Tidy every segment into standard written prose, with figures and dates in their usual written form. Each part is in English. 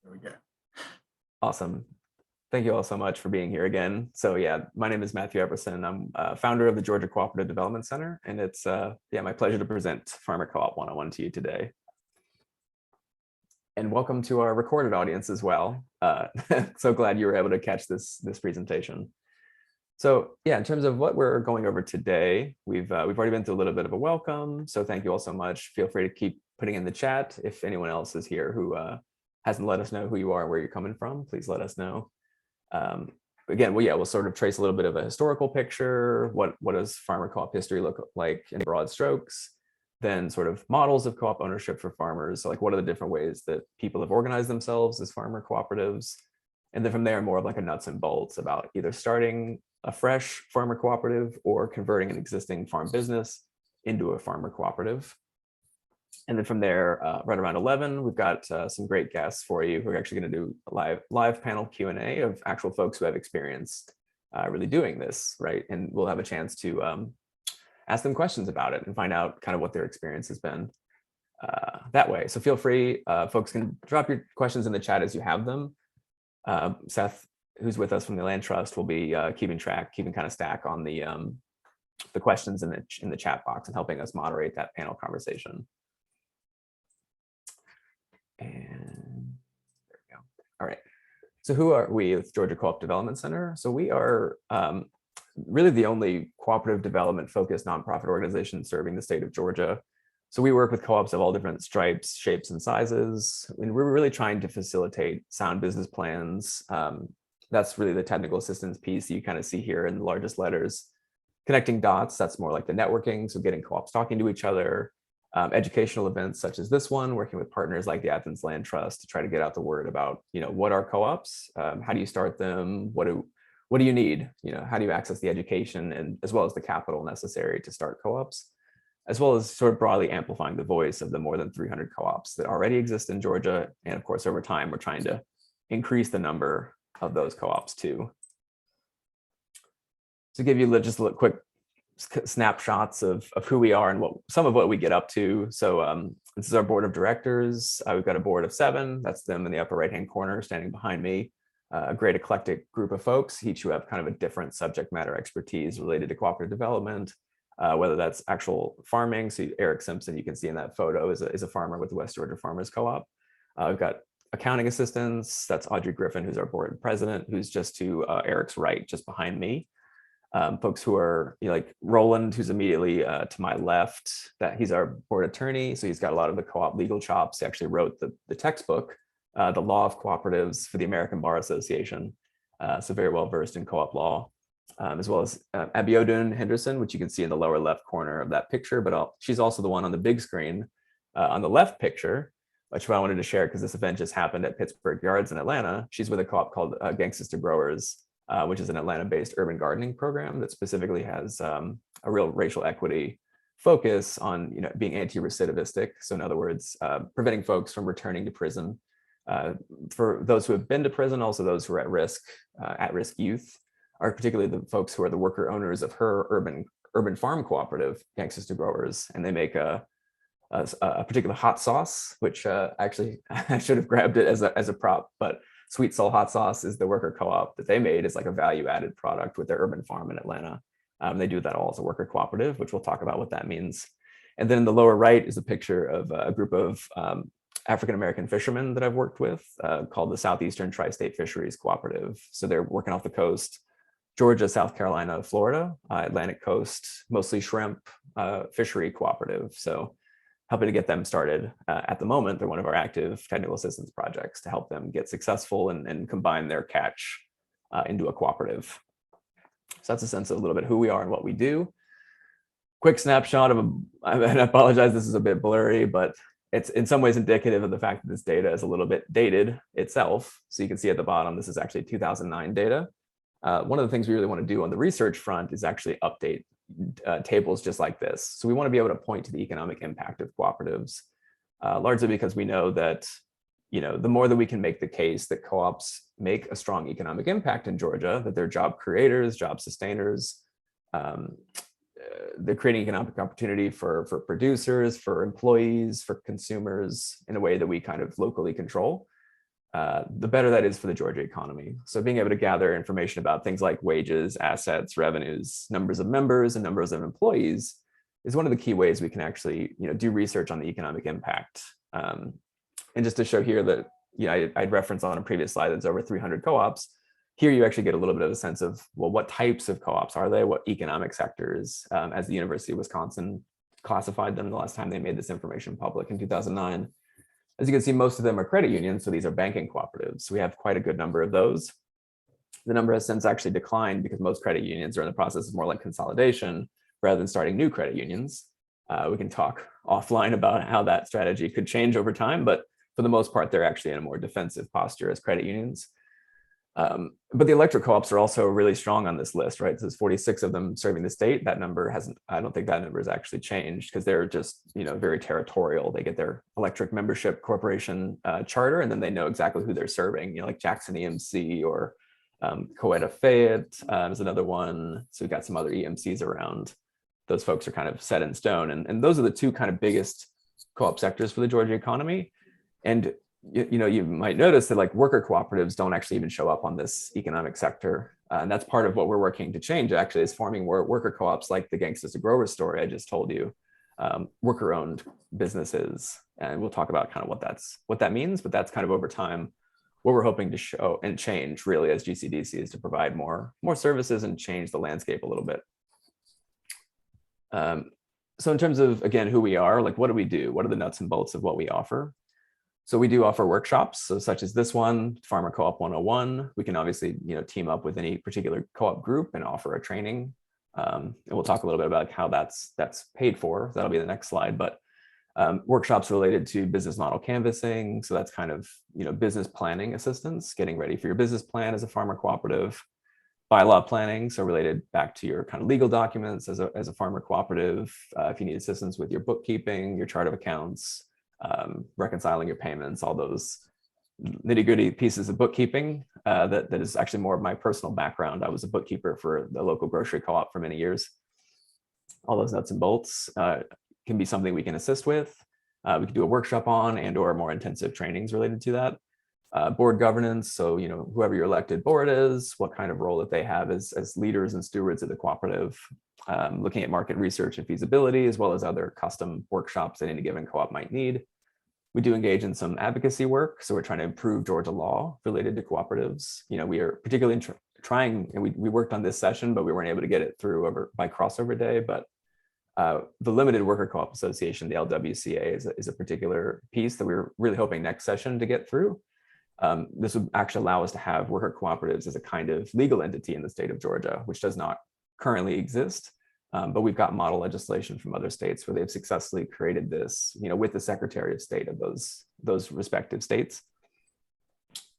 There we go. Awesome. Thank you all so much for being here again. So yeah, my name is Matthew Everson. I'm founder of the Georgia Cooperative Development Center, and it's my pleasure to present Farmer Co-op 101 to you today. And welcome to our recorded audience as well. So glad you were able to catch this presentation. So yeah, in terms of what we're going over today, we've already been through a little bit of a welcome. So thank you all so much. Feel free to keep putting in the chat if anyone else is here who hasn't let us know who you are, where you're coming from. Please let us know. Again, we'll sort of trace a little bit of a historical picture. What does farmer co-op history look like in broad strokes? Then sort of models of co-op ownership for farmers. So like what are the different ways that people have organized themselves as farmer cooperatives? And then from there, more of like a nuts and bolts about either starting a fresh farmer cooperative or converting an existing farm business into a farmer cooperative. And then from there, right around 11, we've got some great guests for you who are actually going to do a live panel Q&A of actual folks who have experience really doing this, right? And we'll have a chance to ask them questions about it and find out kind of what their experience has been that way. So feel free, folks can drop your questions in the chat as you have them. Seth, who's with us from the Land Trust, will be keeping kind of stack on the questions in the chat box and helping us moderate that panel conversation. And there we go. All right. So who are we with Georgia Co-op Development Center? So we are really the only cooperative development focused nonprofit organization serving the state of Georgia. So we work with co-ops of all different stripes, shapes, and sizes. And we're really trying to facilitate sound business plans. That's really the technical assistance piece you kind of see here in the largest letters. Connecting dots, that's more like the networking. So getting co-ops talking to each other. Educational events such as this one, working with partners like the Athens Land Trust to try to get out the word about, what are co-ops? How do you start them? What do you need? How do you access the education and as well as the capital necessary to start co-ops? As well as sort of broadly amplifying the voice of the more than 300 co-ops that already exist in Georgia. And of course, over time, we're trying to increase the number of those co-ops too. To give you just a quick snapshots of who we are and some of what we get up to. So this is our board of directors. We've got a board of 7. That's them in the upper right-hand corner standing behind me. A great eclectic group of folks, each who have kind of a different subject matter expertise related to cooperative development, whether that's actual farming. So Eric Simpson, you can see in that photo, is a farmer with the West Georgia Farmers Co-op. We've got accounting assistants. That's Audrey Griffin, who's our board president, who's just to Eric's right, just behind me. Folks who are like Roland, who's immediately to my left, that he's our board attorney. So he's got a lot of the co-op legal chops. He actually wrote the textbook, The Law of Cooperatives for the American Bar Association. So very well versed in co-op law, as well as Abiodun Henderson, which you can see in the lower left corner of that picture, but she's also the one on the big screen on the left picture, which I wanted to share because this event just happened at Pittsburgh Yards in Atlanta. She's with a co-op called Gang Sister Growers, which is an Atlanta-based urban gardening program that specifically has a real racial equity focus on being anti-recidivistic. So in other words, preventing folks from returning to prison. For those who have been to prison, also those who are at-risk youth, are particularly the folks who are the worker owners of her urban farm cooperative, Gang Sister Growers, and they make a particular hot sauce, which actually I should have grabbed it as a prop, but Sweet Soul Hot Sauce is the worker co-op that they made as like a value-added product with their urban farm in Atlanta. They do that all as a worker cooperative, which we'll talk about what that means. And then in the lower right is a picture of a group of African-American fishermen that I've worked with called the Southeastern Tri-State Fisheries Cooperative. So they're working off the coast, Georgia, South Carolina, Florida, Atlantic coast, mostly shrimp fishery cooperative. So helping to get them started. At the moment, they're one of our active technical assistance projects to help them get successful and combine their catch into a cooperative. So that's a sense of a little bit who we are and what we do. Quick snapshot of and I apologize, this is a bit blurry, but it's in some ways indicative of the fact that this data is a little bit dated itself. So you can see at the bottom, this is actually 2009 data. One of the things we really want to do on the research front is actually update tables just like this. So we want to be able to point to the economic impact of cooperatives, largely because we know that, the more that we can make the case that co-ops make a strong economic impact in Georgia, that they're job creators, job sustainers, they're creating economic opportunity for producers, for employees, for consumers in a way that we kind of locally control. the better that is for the Georgia economy. So being able to gather information about things like wages, assets, revenues, numbers of members, and numbers of employees is one of the key ways we can actually, do research on the economic impact. And just to show here that, I'd referenced on a previous slide, there's over 300 co-ops. Here you actually get a little bit of a sense of, well, what types of co-ops are they? What economic sectors, as the University of Wisconsin classified them the last time they made this information public in 2009. As you can see, most of them are credit unions, so these are banking cooperatives. So we have quite a good number of those. The number has since actually declined because most credit unions are in the process of more like consolidation rather than starting new credit unions. We can talk offline about how that strategy could change over time, but for the most part, they're actually in a more defensive posture as credit unions. But the electric co-ops are also really strong on this list, right? So there's 46 of them serving the state. That number hasn't, I don't think that number has actually changed because they're just, very territorial. They get their electric membership corporation charter, and then they know exactly who they're serving, like Jackson EMC or Coweta Fayette is another one. So we've got some other EMCs around. Those folks are kind of set in stone. And those are the two kind of biggest co-op sectors for the Georgia economy. And you might notice that like worker cooperatives don't actually even show up on this economic sector. And that's part of what we're working to change actually, is forming more worker co-ops like the Gangsters to Growers story I just told you, worker-owned businesses. And we'll talk about kind of what that means, but that's kind of over time what we're hoping to show and change really as GCDC is to provide more services and change the landscape a little bit. So in terms of, again, who we are, like what do we do? What are the nuts and bolts of what we offer? So we do offer workshops, so such as this one, Farmer Co-op 101. We can obviously, team up with any particular co-op group and offer a training. And we'll talk a little bit about how that's paid for. That'll be the next slide. But workshops related to business model canvassing. So that's kind of, business planning assistance, getting ready for your business plan as a farmer cooperative. Bylaw planning, so related back to your kind of legal documents as a farmer cooperative. If you need assistance with your bookkeeping, your chart of accounts, reconciling your payments, all those nitty-gritty pieces of bookkeeping that is actually more of my personal background. I was a bookkeeper for the local grocery co-op for many years. All those nuts and bolts can be something we can assist with. We can do a workshop on and or more intensive trainings related to that. Board governance, so whoever your elected board is, what kind of role that they have as leaders and stewards of the cooperative. Looking at market research and feasibility, as well as other custom workshops that any given co-op might need. We do engage in some advocacy work, so we're trying to improve Georgia law related to cooperatives. We are particularly trying, and we worked on this session, but we weren't able to get it through by crossover day. But the Limited Worker Co-op Association, the LWCA, is a particular piece that we were really hoping next session to get through. This would actually allow us to have worker cooperatives as a kind of legal entity in the state of Georgia, which does not currently exist. But we've got model legislation from other states where they've successfully created this, with the Secretary of State of those respective states.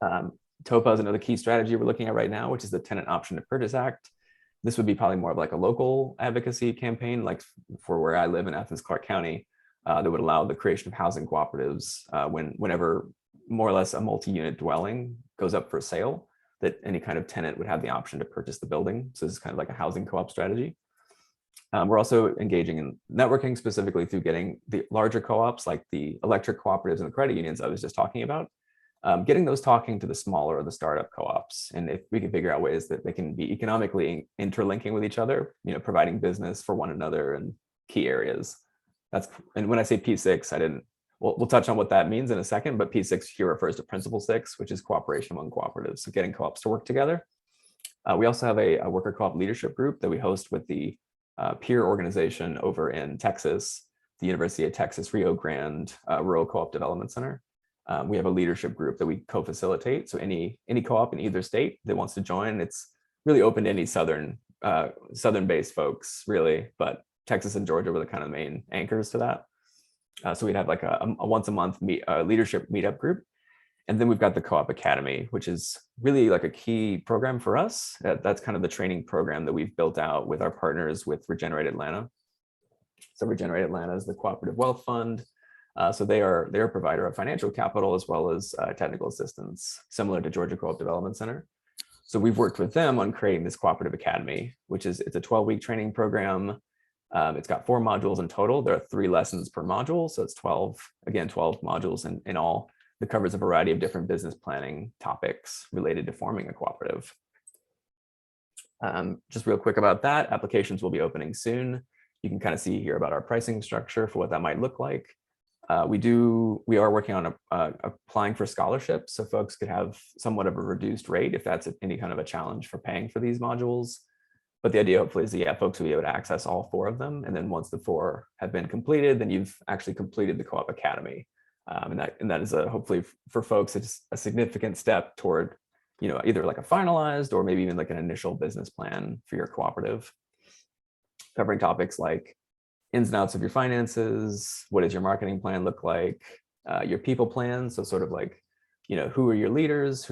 TOPA is another key strategy we're looking at right now, which is the Tenant Option to Purchase Act. This would be probably more of like a local advocacy campaign, like for where I live in Athens-Clarke County, that would allow the creation of housing cooperatives whenever more or less a multi-unit dwelling goes up for sale, that any kind of tenant would have the option to purchase the building. So this is kind of like a housing co-op strategy. We're also engaging in networking, specifically through getting the larger co-ops like the electric cooperatives and the credit unions I was just talking about, getting those talking to the smaller or the startup co-ops. And if we can figure out ways that they can be economically interlinking with each other, providing business for one another in key areas. And when I say P6, we'll touch on what that means in a second, but P6 here refers to Principle 6, which is cooperation among cooperatives, so getting co-ops to work together. We also have a worker co-op leadership group that we host with the peer organization over in Texas, the University of Texas Rio Grande Rural Co-op Development Center. We have a leadership group that we co-facilitate. So any co-op in either state that wants to join, it's really open to any southern-based folks, really, but Texas and Georgia were the kind of main anchors to that. So we'd have like a once a month leadership meetup group. And then we've got the Co-op Academy, which is really like a key program for us. That's kind of the training program that we've built out with our partners with Regenerate Atlanta. So Regenerate Atlanta is the Cooperative Wealth Fund. So they're a provider of financial capital as well as technical assistance, similar to Georgia Co-op Development Center. So we've worked with them on creating this Cooperative Academy, it's a 12-week training program. It's got 4 modules in total. There are 3 lessons per module. So it's 12 modules in all. that covers a variety of different business planning topics related to forming a cooperative. Just real quick about that, applications will be opening soon. You can kind of see here about our pricing structure for what that might look like. We are working on applying for scholarships, so folks could have somewhat of a reduced rate if that's any kind of a challenge for paying for these modules. But the idea hopefully is that, folks will be able to access all 4 of them. And then once the 4 have been completed, then you've actually completed the Co-op Academy. And that is hopefully for folks, it's a significant step toward, either like a finalized or maybe even like an initial business plan for your cooperative, covering topics like ins and outs of your finances, what does your marketing plan look like, your people plan, so sort of like, who are your leaders,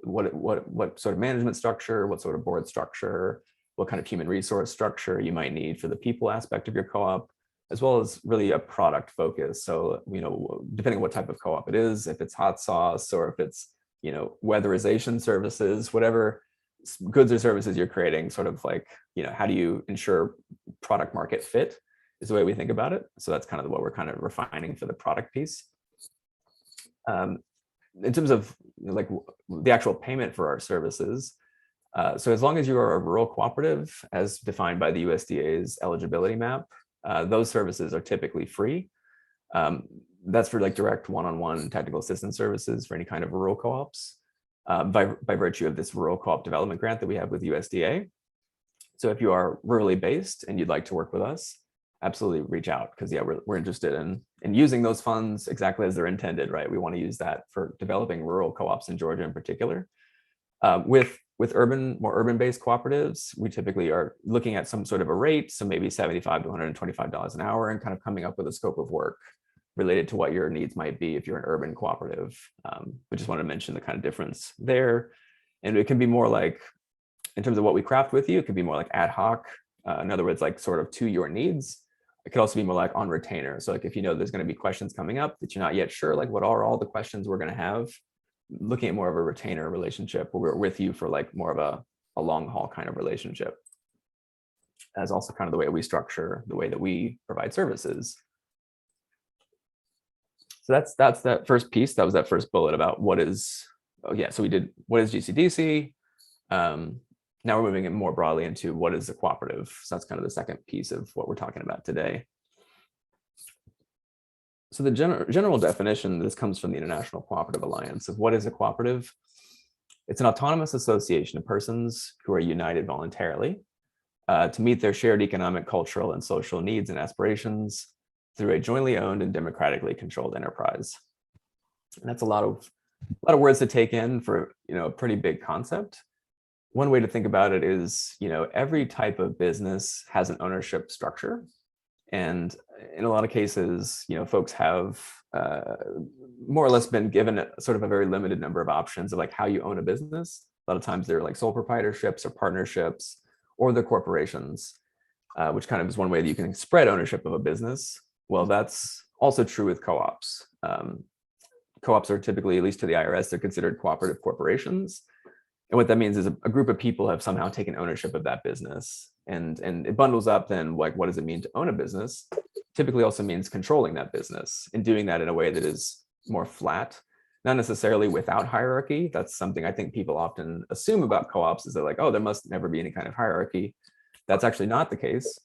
what sort of management structure, what sort of board structure, what kind of human resource structure you might need for the people aspect of your co-op, as well as really a product focus. So, depending on what type of co-op it is, if it's hot sauce or if it's, weatherization services, whatever goods or services you're creating, sort of like, how do you ensure product market fit is the way we think about it. So that's kind of what we're kind of refining for the product piece. In terms of like the actual payment for our services, so as long as you are a rural cooperative, as defined by the USDA's eligibility map, those services are typically free. That's for like direct one-on-one technical assistance services for any kind of rural co-ops, by virtue of this rural co-op development grant that we have with USDA. So if you are rurally based and you'd like to work with us, absolutely reach out, because we're interested in using those funds exactly as they're intended, right? We want to use that for developing rural co-ops in Georgia in particular. With more urban-based cooperatives, we typically are looking at some sort of a rate, so maybe $75 to $125 an hour, and kind of coming up with a scope of work related to what your needs might be if you're an urban cooperative. We just wanted to mention the kind of difference there. And it can be more like, in terms of what we craft with you, it could be more like ad hoc. In other words, like sort of to your needs. It could also be more like on retainer. So like if there's going to be questions coming up that you're not yet sure, like what are all the questions we're going to have, looking at more of a retainer relationship where we're with you for like more of a long haul kind of relationship. As also kind of the way we structure the way that we provide services. So that's that first piece. That was that first bullet about what is, so we did what is GCDC. Now we're moving it more broadly into what is a cooperative. So that's kind of the second piece of what we're talking about today. So the general definition, this comes from the International Cooperative Alliance, of what is a cooperative. It's an autonomous association of persons who are united voluntarily to meet their shared economic, cultural, and social needs and aspirations through a jointly owned and democratically controlled enterprise. And that's a lot of words to take in for a pretty big concept. One way to think about it is, every type of business has an ownership structure. And in a lot of cases, folks have more or less been given sort of a very limited number of options of like how you own a business. A lot of times they're like sole proprietorships or partnerships, or they're corporations, which kind of is one way that you can spread ownership of a business. Well, that's also true with co-ops. Co-ops are typically, at least to the IRS, they're considered cooperative corporations. And what that means is a group of people have somehow taken ownership of that business. And it bundles up then, like, what does it mean to own a business? Typically also means controlling that business and doing that in a way that is more flat, not necessarily without hierarchy. That's something I think people often assume about co-ops, is they're like, oh, there must never be any kind of hierarchy. That's actually not the case.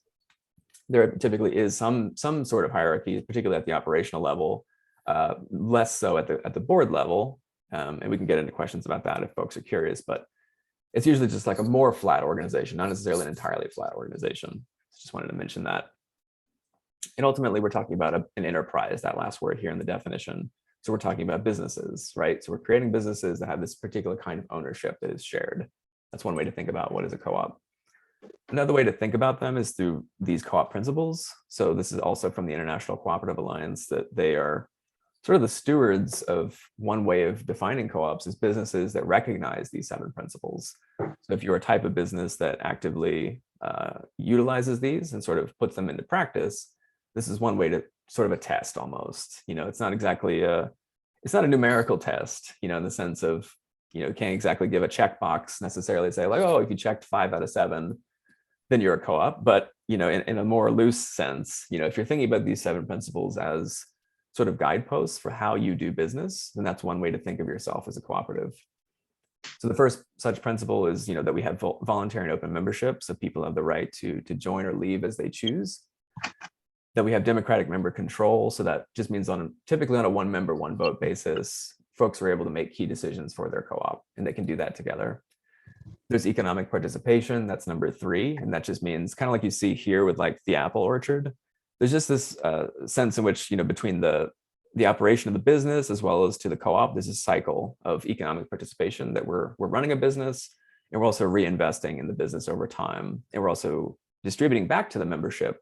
There typically is some sort of hierarchy, particularly at the operational level, less so at the board level. And we can get into questions about that if folks are curious, but it's usually just like a more flat organization, not necessarily an entirely flat organization. Just wanted to mention that. And ultimately, we're talking about an enterprise, that last word here in the definition. So we're talking about businesses, right? So we're creating businesses that have this particular kind of ownership that is shared. That's one way to think about what is a co-op. Another way to think about them is through these co-op principles. So this is also from the International Cooperative Alliance, that they are sort of the stewards of one way of defining co-ops as businesses that recognize these 7 principles. So if you're a type of business that actively utilizes these and sort of puts them into practice, this is one way to sort of a test almost. It's not exactly it's not a numerical test, in the sense of, can't exactly give a checkbox necessarily, say like, oh, if you checked 5 out of 7, then you're a co-op. But, in a more loose sense, if you're thinking about these 7 principles as sort of guideposts for how you do business, then that's one way to think of yourself as a cooperative. So the first such principle is, that we have voluntary and open membership, so people have the right to join or leave as they choose. That we have democratic member control, so that just means typically on a one member, one vote basis, folks are able to make key decisions for their co-op, and they can do that together. There's economic participation, that's number 3, and that just means kind of like you see here with like the apple orchard. There's just this sense in which, between the operation of the business as well as to the co-op, there's a cycle of economic participation that we're running a business, and we're also reinvesting in the business over time, and we're also distributing back to the membership,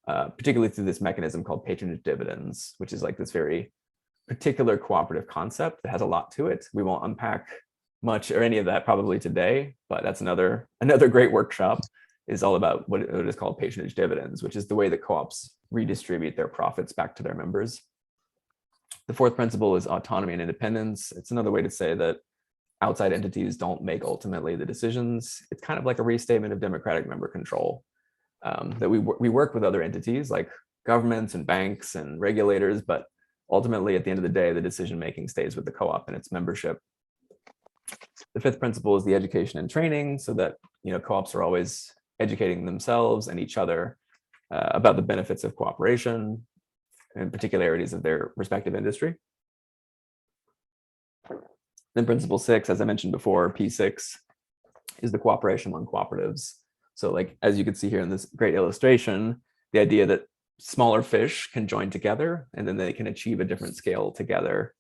particularly through this mechanism called patronage dividends, which is like this very particular cooperative concept that has a lot to it. We won't unpack much or any of that probably today, but that's another great workshop, is all about what is called patronage dividends, which is the way that co-ops redistribute their profits back to their members. The fourth principle is autonomy and independence. It's another way to say that outside entities don't make ultimately the decisions. It's kind of like a restatement of democratic member control, that we work with other entities like governments and banks and regulators, but ultimately at the end of the day, the decision-making stays with the co-op and its membership. The fifth principle is the education and training, so that co-ops are always educating themselves and each other about the benefits of cooperation and particularities of their respective industry. Then principle 6, as I mentioned before, P6, is the cooperation among cooperatives. So like, as you can see here in this great illustration, the idea that smaller fish can join together and then they can achieve a different scale together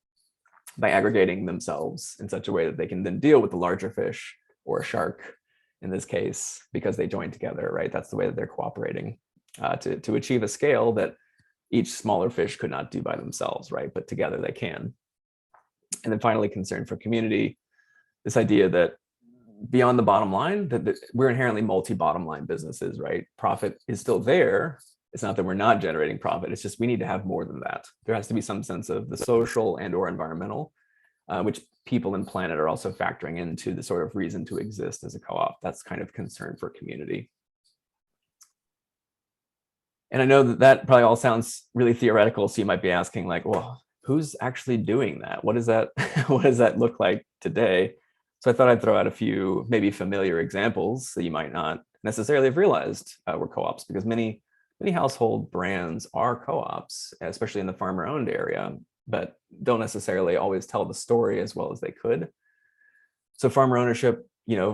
by aggregating themselves in such a way that they can then deal with the larger fish, or a shark in this case, because they join together, right? That's the way that they're cooperating to achieve a scale that each smaller fish could not do by themselves, right? But together they can. And then finally, concern for community, this idea that beyond the bottom line, that we're inherently multi-bottom line businesses, right? Profit is still there. It's not that we're not generating profit. It's just we need to have more than that. There has to be some sense of the social and or environmental, which people and planet are also factoring into the sort of reason to exist as a co-op. That's kind of concern for community. And I know that probably all sounds really theoretical. So you might be asking like, well, who's actually doing that? What does that, what does that look like today? So I thought I'd throw out a few maybe familiar examples that you might not necessarily have realized were co-ops, because many household brands are co-ops, especially in the farmer-owned area, but don't necessarily always tell the story as well as they could. So farmer ownership,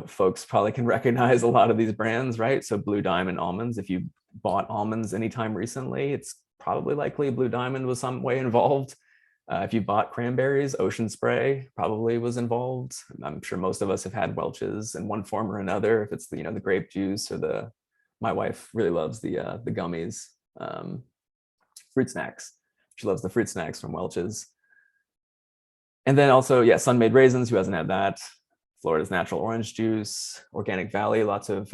folks probably can recognize a lot of these brands, right? So Blue Diamond almonds, if you bought almonds anytime recently, it's probably likely Blue Diamond was some way involved. If you bought cranberries, Ocean Spray probably was involved. I'm sure most of us have had Welch's in one form or another, if it's the grape juice or my wife really loves the gummies, fruit snacks. She loves the fruit snacks from Welch's. And then also, yeah, Sun-Made Raisins, who hasn't had that? Florida's Natural Orange Juice, Organic Valley, lots of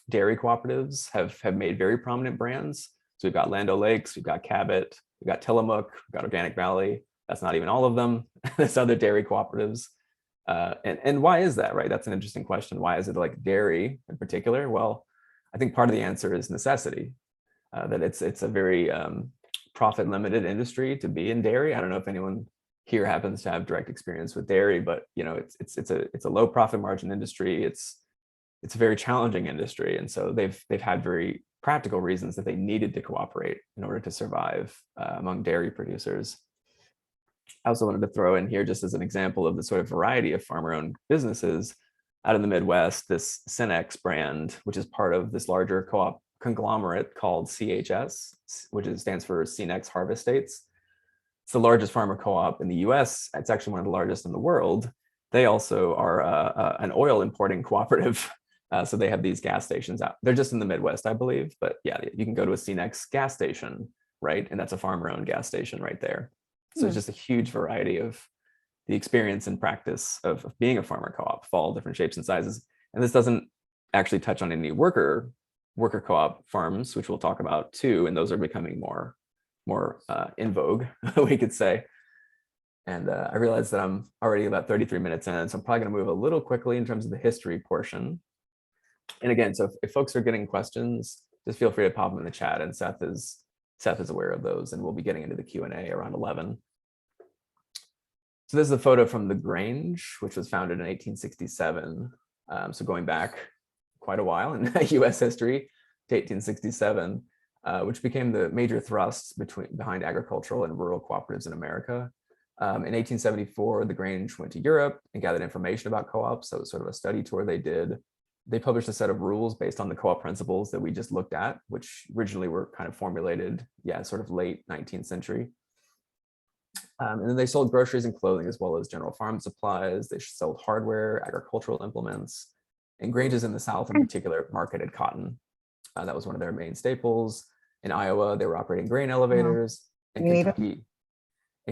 dairy cooperatives have made very prominent brands. So we've got Land O'Lakes, we've got Cabot, we've got Tillamook, we've got Organic Valley. That's not even all of them. There's other dairy cooperatives. And why is that, right? That's an interesting question. Why is it like dairy in particular? Well, I think part of the answer is necessity, that it's a very profit limited industry to be in dairy. I don't know if anyone here happens to have direct experience with dairy, but it's a low profit margin industry. It's a very challenging industry, and so they've had very practical reasons that they needed to cooperate in order to survive among dairy producers. I also wanted to throw in here, just as an example of the sort of variety of farmer-owned businesses out in the Midwest, this Cenex brand, which is part of this larger co-op conglomerate called CHS, which stands for Cenex Harvest States. It's the largest farmer co-op in the US. It's actually one of the largest in the world. They also are an oil importing cooperative. So they have these gas stations out. They're just in the Midwest, I believe. But yeah, you can go to a Cenex gas station, right? And that's a farmer-owned gas station right there. So it's just a huge variety of the experience and practice of being a farmer co-op of all different shapes and sizes. And this doesn't actually touch on any worker co-op farms, which we'll talk about too. And those are becoming more in vogue, we could say. And I realized that I'm already about 33 minutes in, so I'm probably going to move a little quickly in terms of the history portion. And again, so if folks are getting questions, just feel free to pop them in the chat, and Seth is Seth is aware of those, and we'll be getting into the Q&A around 11. So this is a photo from the Grange, which was founded in 1867. So going back quite a while in US history to 1867, which became the major thrust behind agricultural and rural cooperatives in America. In 1874, the Grange went to Europe and gathered information about co-ops. So it was sort of a study tour they did. They published a set of rules based on the co-op principles that we just looked at, which originally were kind of formulated, sort of late 19th century. And then they sold groceries and clothing, as well as general farm supplies. They sold hardware, agricultural implements, and Granges in the South in particular marketed cotton. That was one of their main staples. In Iowa, they were operating grain elevators. In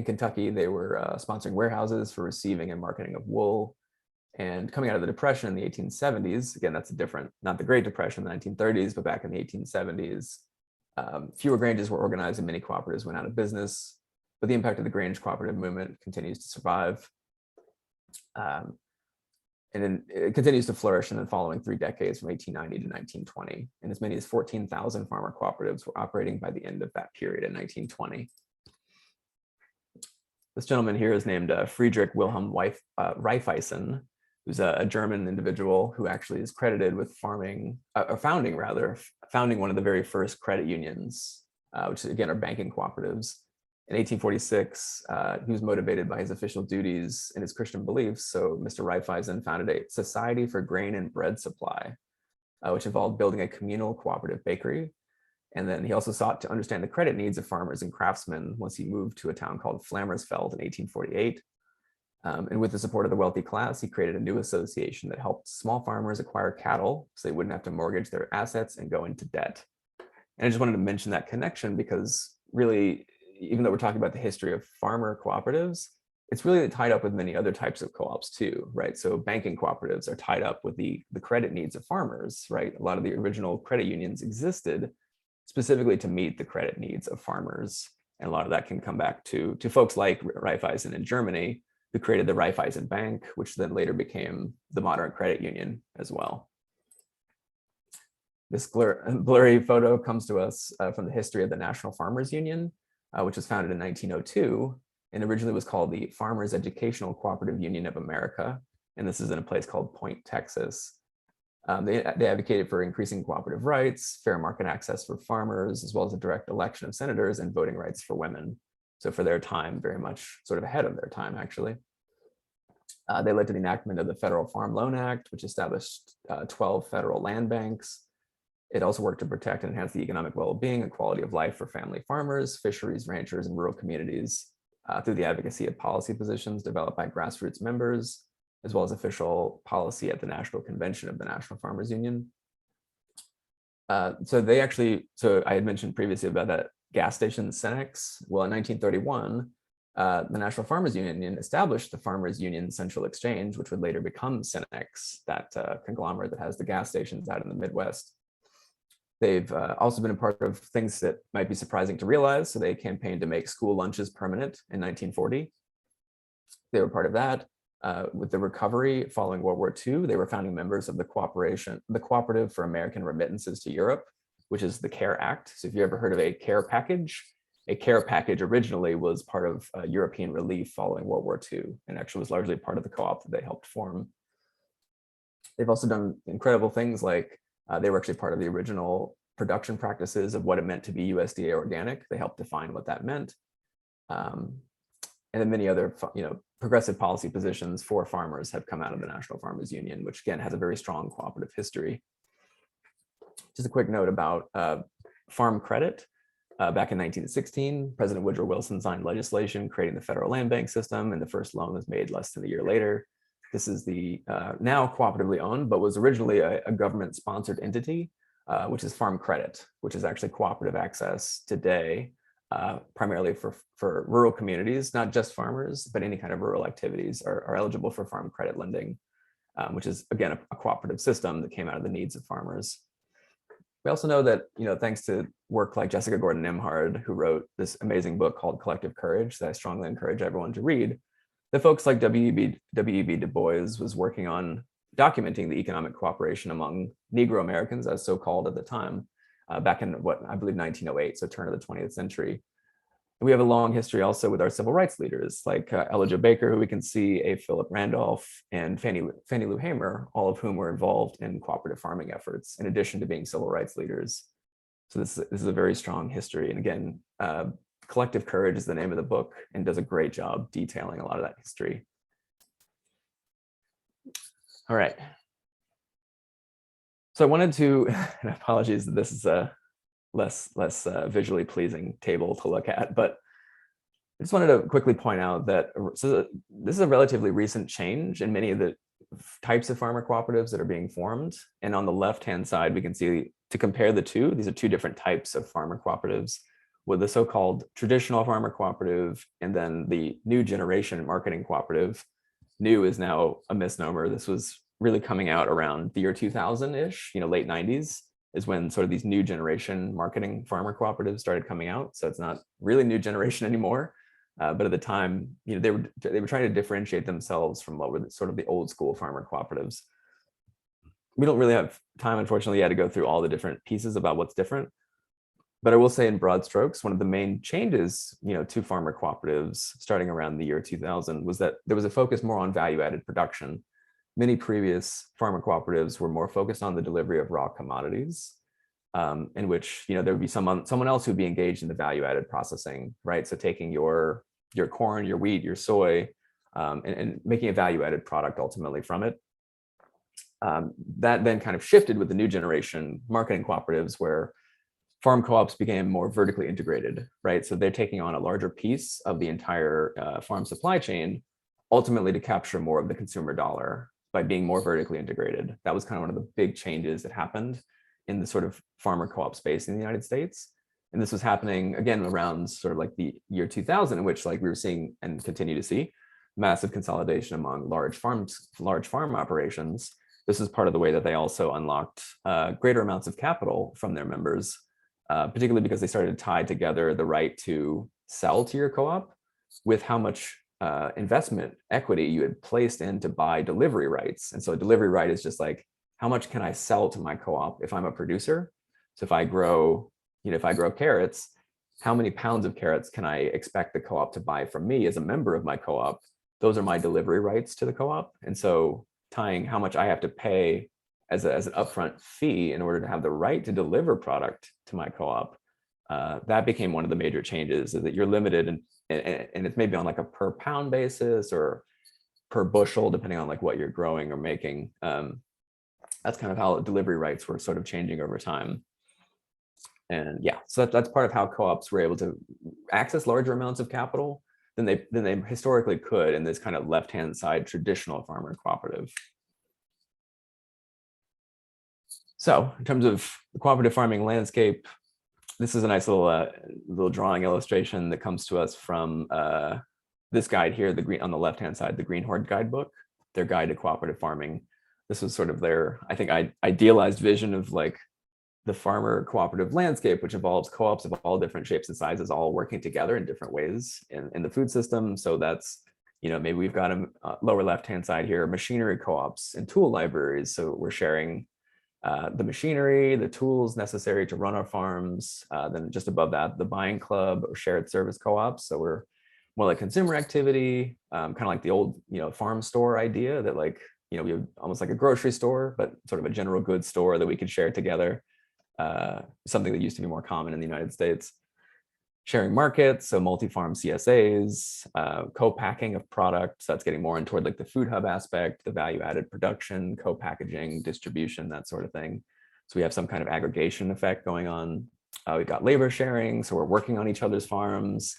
Kentucky, they were sponsoring warehouses for receiving and marketing of wool. And coming out of the Depression in the 1870s, again, that's a different, not the Great Depression in the 1930s, but back in the 1870s, fewer Granges were organized and many cooperatives went out of business. But the impact of the Grange cooperative movement continues to survive. And it continues to flourish in the following 3 decades from 1890 to 1920. And as many as 14,000 farmer cooperatives were operating by the end of that period in 1920. This gentleman here is named Friedrich Wilhelm Raiffeisen, who's a German individual who actually is credited with founding one of the very first credit unions, which again are banking cooperatives. In 1846, he was motivated by his official duties and his Christian beliefs. So Mr. Raiffeisen founded a Society for Grain and Bread Supply, which involved building a communal cooperative bakery. And then he also sought to understand the credit needs of farmers and craftsmen once he moved to a town called Flammersfeld in 1848. And with the support of the wealthy class, he created a new association that helped small farmers acquire cattle so they wouldn't have to mortgage their assets and go into debt. And I just wanted to mention that connection because really, even though we're talking about the history of farmer cooperatives, it's really tied up with many other types of co-ops too, right? So banking cooperatives are tied up with the credit needs of farmers, right? A lot of the original credit unions existed specifically to meet the credit needs of farmers. And a lot of that can come back to folks like Raiffeisen in Germany, who created the Raiffeisen Bank, which then later became the modern credit union as well. This blurry photo comes to us from the history of the National Farmers Union, which was founded in 1902 and originally was called the Farmers Educational Cooperative Union of America. And this is in a place called Point, Texas. They advocated for increasing cooperative rights, fair market access for farmers, as well as a direct election of senators and voting rights for women. So for their time, very much sort of ahead of their time, actually. They led to the enactment of the Federal Farm Loan Act, which established 12 federal land banks. It also worked to protect and enhance the economic well-being and quality of life for family farmers, fisheries, ranchers, and rural communities through the advocacy of policy positions developed by grassroots members, as well as official policy at the National Convention of the National Farmers Union. So I had mentioned previously about that gas station, Cenex. Well, in 1931, the National Farmers Union established the Farmers Union Central Exchange, which would later become Cenex, that conglomerate that has the gas stations out in the Midwest. They've also been a part of things that might be surprising to realize. So they campaigned to make school lunches permanent in 1940. They were part of that. With the recovery following World War II, they were founding members of the Cooperative for American Remittances to Europe, which is the CARE Act. So if you ever heard of a CARE package originally was part of European relief following World War II, and actually was largely part of the co-op that they helped form. They've also done incredible things like they were actually part of the original production practices of what it meant to be USDA organic. They helped define what that meant. And then many other, progressive policy positions for farmers have come out of the National Farmers Union, which again has a very strong cooperative history. Just a quick note about farm credit. Back in 1916, President Woodrow Wilson signed legislation creating the federal land bank system, and the first loan was made less than a year later. This is the now cooperatively owned, but was originally a government-sponsored entity, which is Farm Credit, which is actually cooperative access today, primarily for rural communities, not just farmers, but any kind of rural activities are eligible for farm credit lending, which is, again, a cooperative system that came out of the needs of farmers. We also know that, thanks to work like Jessica Gordon Nimhard, who wrote this amazing book called Collective Courage that I strongly encourage everyone to read, the folks like W.E.B. Du Bois was working on documenting the economic cooperation among Negro Americans, as so called at the time, back in what I believe 1908, so turn of the 20th century. We have a long history also with our civil rights leaders like Ella Jo Baker, who we can see, A. Philip Randolph, and Fannie Lou Hamer, all of whom were involved in cooperative farming efforts, in addition to being civil rights leaders. So this is a very strong history. And again, Collective Courage is the name of the book and does a great job detailing a lot of that history. All right. So I wanted to, and apologies that this is a less visually pleasing table to look at, but I just wanted to quickly point out that so this is a relatively recent change in many of the types of farmer cooperatives that are being formed. And on the left-hand side, we can see, to compare the two, these are two different types of farmer cooperatives, with the so-called traditional farmer cooperative and then the new generation marketing cooperative. New is now a misnomer. This was really coming out around the year 2000-ish, late 90s is when sort of these new generation marketing farmer cooperatives started coming out. So it's not really new generation anymore. But at the time, they were trying to differentiate themselves from what were sort of the old school farmer cooperatives. We don't really have time, unfortunately, yet to go through all the different pieces about what's different. But I will say in broad strokes, one of the main changes, to farmer cooperatives starting around the year 2000 was that there was a focus more on value-added production. Many previous farmer cooperatives were more focused on the delivery of raw commodities, in which there would be someone else who'd be engaged in the value-added processing, right? So taking your corn, your wheat, your soy, and making a value-added product ultimately from it. That then kind of shifted with the new generation marketing cooperatives, where farm co-ops became more vertically integrated, right? So they're taking on a larger piece of the entire farm supply chain, ultimately to capture more of the consumer dollar by being more vertically integrated. That was kind of one of the big changes that happened in the sort of farmer co-op space in the United States. And this was happening again around sort of like the year 2000, in which like we were seeing and continue to see massive consolidation among large farm operations. This is part of the way that they also unlocked greater amounts of capital from their members, particularly because they started to tie together the right to sell to your co-op with how much investment equity you had placed in to buy delivery rights. And so a delivery right is just like, how much can I sell to my co-op if I'm a producer? So if I grow carrots, how many pounds of carrots can I expect the co-op to buy from me as a member of my co-op? Those are my delivery rights to the co-op. And so tying how much I have to pay as an upfront fee in order to have the right to deliver product to my co-op, that became one of the major changes, is that you're limited, and it's maybe on like a per pound basis or per bushel, depending on like what you're growing or making. That's kind of how delivery rights were sort of changing over time. And yeah, so that's part of how co-ops were able to access larger amounts of capital than they historically could in this kind of left-hand side traditional farmer cooperative. So in terms of the cooperative farming landscape, this is a nice little drawing illustration that comes to us from this guide here, on the left-hand side, the Greenhorn Guidebook, their guide to cooperative farming. This was sort of their, I think, idealized vision of like the farmer cooperative landscape, which involves co-ops of all different shapes and sizes, all working together in different ways in the food system. So that's, maybe we've got a lower left-hand side here, machinery co-ops and tool libraries. So we're sharing the machinery, the tools necessary to run our farms. Then just above that, the buying club or shared service co-ops. So we're more like consumer activity, kind of like the old, farm store idea that like, we have almost like a grocery store, but sort of a general goods store that we could share together. Something that used to be more common in the United States. Sharing markets, so multi-farm CSAs, co-packing of products. That's getting more in toward like the food hub aspect, the value-added production, co-packaging, distribution, that sort of thing. So we have some kind of aggregation effect going on. We've got labor sharing, so we're working on each other's farms.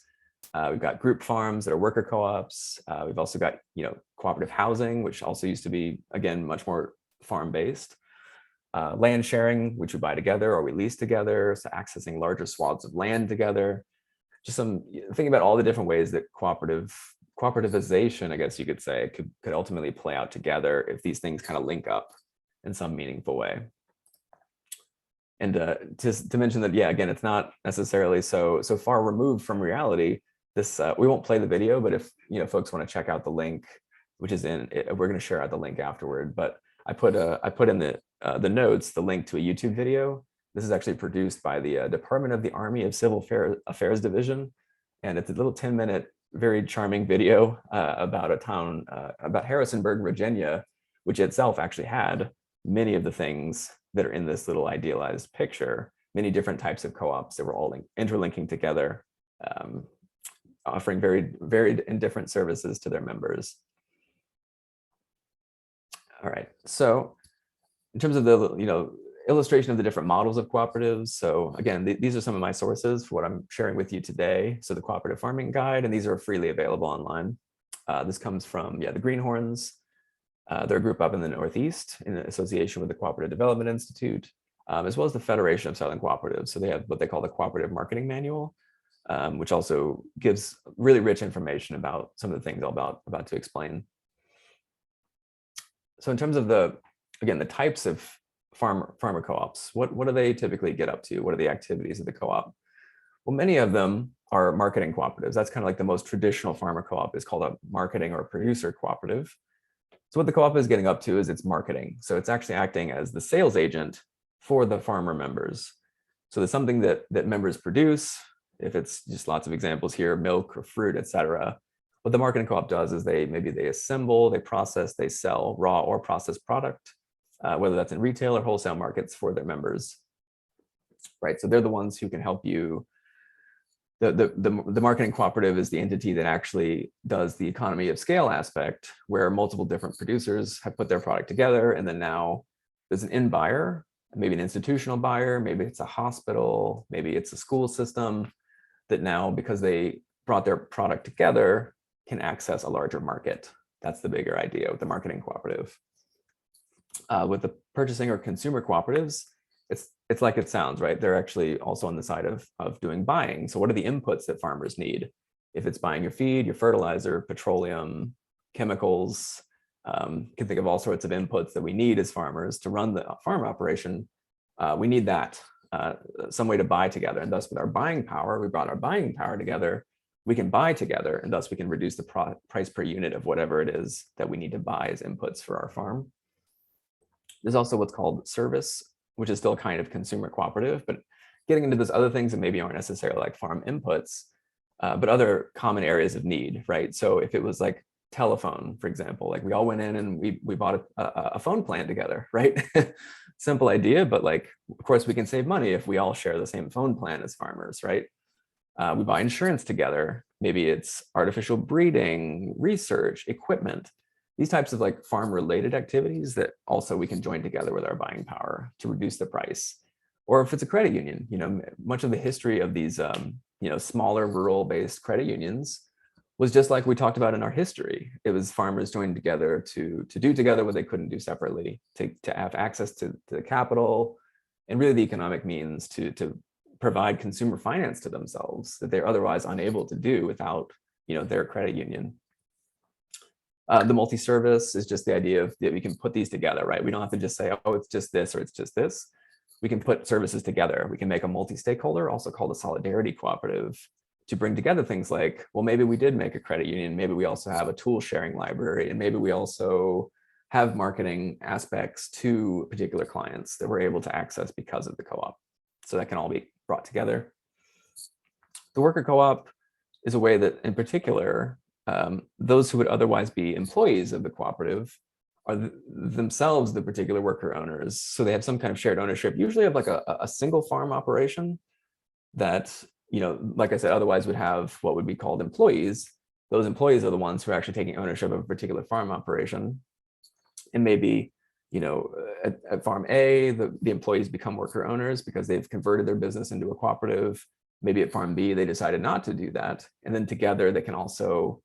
We've got group farms that are worker co-ops. We've also got, cooperative housing, which also used to be, again, much more farm-based. Land sharing, which we buy together or we lease together, so accessing larger swaths of land together. Just thinking about all the different ways that cooperativization, I guess you could say, could ultimately play out together if these things kind of link up in some meaningful way. And to mention that, yeah, again, it's not necessarily so far removed from reality. This we won't play the video, but if folks want to check out the link, which is we're going to share out the link afterward. But I put in the notes the link to a YouTube video This is actually produced by the Department of the Army of Civil Affairs Division. And it's a little 10-minute, very charming video about a town, about Harrisonburg, Virginia, which itself actually had many of the things that are in this little idealized picture, many different types of co-ops that were all interlinking together, offering very varied and different services to their members. All right, so in terms of the illustration of the different models of cooperatives, so again, these are some of my sources for what I'm sharing with you today. So the Cooperative Farming Guide, and these are freely available online. This comes from the Greenhorns. They're a group up in the Northeast in association with the Cooperative Development Institute, as well as the Federation of Southern Cooperatives. So they have what they call the Cooperative Marketing Manual, which also gives really rich information about some of the things I'm about to explain. So in terms of the types of farmer co-ops, what do they typically get up to? What are the activities of the co-op? Well, many of them are marketing cooperatives. That's kind of like the most traditional farmer co-op is called a marketing or producer cooperative. So what the co-op is getting up to is it's marketing. So it's actually acting as the sales agent for the farmer members. So there's something that members produce. If it's just lots of examples here, milk or fruit, etc. What the marketing co-op does is they assemble, they process, they sell raw or processed product, whether that's in retail or wholesale markets for their members, right? So they're the ones who can help you. The marketing cooperative is the entity that actually does the economy of scale aspect, where multiple different producers have put their product together, and then now there's an end buyer, maybe an institutional buyer, maybe it's a hospital, maybe it's a school system, that now, because they brought their product together, can access a larger market. That's the bigger idea with the marketing cooperative. With the purchasing or consumer cooperatives, it's like it sounds, right? They're actually also on the side of doing buying. So what are the inputs that farmers need? If it's buying your feed, your fertilizer, petroleum, chemicals, you can think of all sorts of inputs that we need as farmers to run the farm operation. We need that, some way to buy together. And thus with our buying power, we brought our buying power together, we can buy together, and thus we can reduce the price per unit of whatever it is that we need to buy as inputs for our farm. There's also what's called service, which is still kind of consumer cooperative, but getting into those other things that maybe aren't necessarily like farm inputs, but other common areas of need, right? So if it was like telephone, for example, like we all went in and we bought a phone plan together, right? Simple idea, but like, of course we can save money if we all share the same phone plan as farmers, right? We buy insurance together. Maybe it's artificial breeding, research, equipment, these types of like farm related activities that also we can join together with our buying power to reduce the price. Or if it's a credit union, much of the history of these, smaller rural based credit unions was just like we talked about in our history. It was farmers joining together to do together what they couldn't do separately, to have access to the capital and really the economic means to provide consumer finance to themselves that they're otherwise unable to do without their credit union. The multi-service is just the idea of that we can put these together, right? We don't have to just say, oh, it's just this or it's just this. We can put services together. We can make a multi-stakeholder, also called a solidarity cooperative, to bring together things like, well, maybe we did make a credit union. Maybe we also have a tool sharing library, and maybe we also have marketing aspects to particular clients that we're able to access because of the co-op. So that can all be brought together. The worker co-op is a way that, in particular, those who would otherwise be employees of the cooperative are themselves the particular worker owners. So they have some kind of shared ownership, usually of like a single farm operation that, like I said, otherwise would have what would be called employees. Those employees are the ones who are actually taking ownership of a particular farm operation. And maybe, at farm A, the employees become worker owners because they've converted their business into a cooperative. Maybe at farm B, they decided not to do that. And then together they can also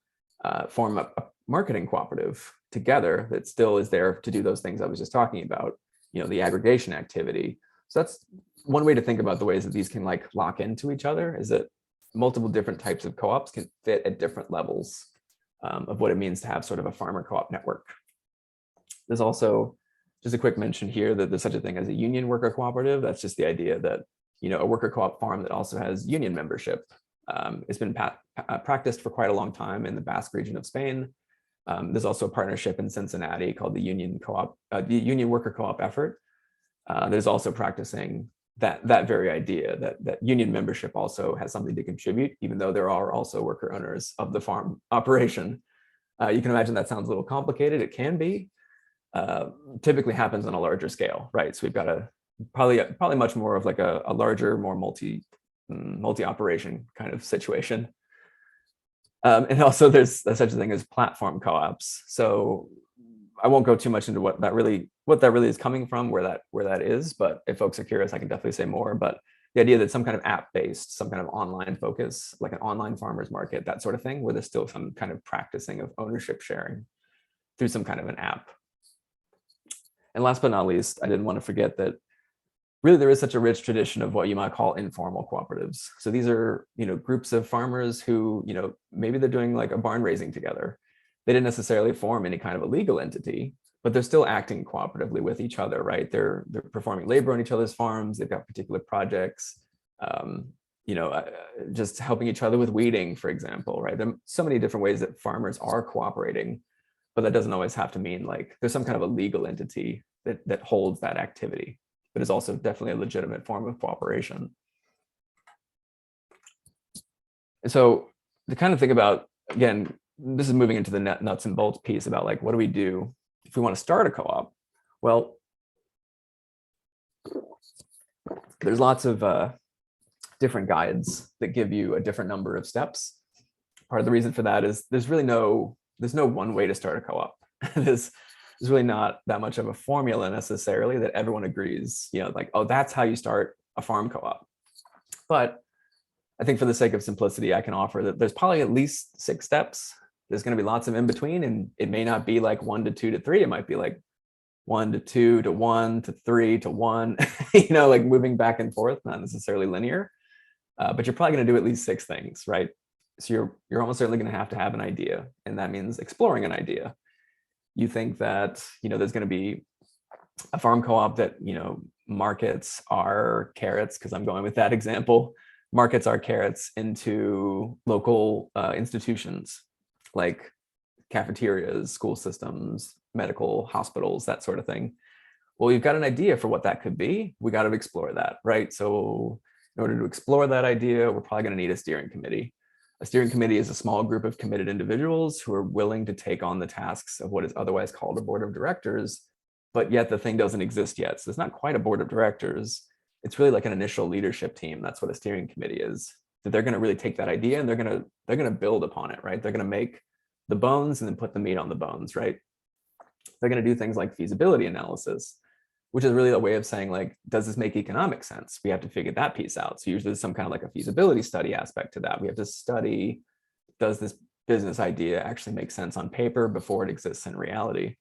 form a marketing cooperative together that still is there to do those things I was just talking about, the aggregation activity. So that's one way to think about the ways that these can like lock into each other, is that multiple different types of co-ops can fit at different levels of what it means to have sort of a farmer co-op network. There's also just a quick mention here that there's such a thing as a union worker cooperative. That's just the idea that, a worker co-op farm that also has union membership. It's been practiced for quite a long time in the Basque region of Spain. There's also a partnership in Cincinnati called the Union Worker Co-op effort. There's also practicing that very idea that union membership also has something to contribute, even though there are also worker owners of the farm operation. You can imagine that sounds a little complicated. It can be. Typically happens on a larger scale, right? So we've got a probably much more of like a larger, more multi-operation kind of situation. And also there's such a thing as platform co-ops. So I won't go too much into what that really is coming from, where that is, but if folks are curious, I can definitely say more. But the idea that some kind of app-based, some kind of online focus, like an online farmers market, that sort of thing, where there's still some kind of practicing of ownership sharing through some kind of an app. And last but not least, I didn't want to forget that really there is such a rich tradition of what you might call informal cooperatives. So these are, groups of farmers who, maybe they're doing like a barn raising together. They didn't necessarily form any kind of a legal entity, but they're still acting cooperatively with each other, right? They're performing labor on each other's farms. They've got particular projects, just helping each other with weeding, for example, right? There are so many different ways that farmers are cooperating, but that doesn't always have to mean like there's some kind of a legal entity that holds that activity, but is also definitely a legitimate form of cooperation. And so to kind of think about, again, this is moving into the nuts and bolts piece about like, what do we do if we want to start a co-op? Well, there's lots of different guides that give you a different number of steps. Part of the reason for that is there's no one way to start a co-op. There's really not that much of a formula necessarily that everyone agrees, like, oh, that's how you start a farm co-op. But I think for the sake of simplicity, I can offer that there's probably at least 6 steps. There's going to be lots of in between, and it may not be like 1 to 2 to 3. It might be like 1 to 2 to 1 to 3 to 1, like moving back and forth, not necessarily linear. But you're probably going to do at least 6 things, right? So you're almost certainly going to have an idea, and that means exploring an idea. You think that there's going to be a farm co-op that markets our carrots, because I'm going with that example, markets our carrots into local institutions like cafeterias, school systems, medical hospitals, that sort of thing. Well, you've got an idea for what that could be. We got to explore that, right? So in order to explore that idea, we're probably going to need a steering committee. A steering committee is a small group of committed individuals who are willing to take on the tasks of what is otherwise called a board of directors, but yet the thing doesn't exist yet. So it's not quite a board of directors. It's really like an initial leadership team. That's what a steering committee is. That they're going to really take that idea and they're going to build upon it, right? They're going to make the bones and then put the meat on the bones, right? They're going to do things like feasibility analysis, which is really a way of saying, like, does this make economic sense? We have to figure that piece out. So usually there's some kind of like a feasibility study aspect to that. We have to study, does this business idea actually make sense on paper before it exists in reality?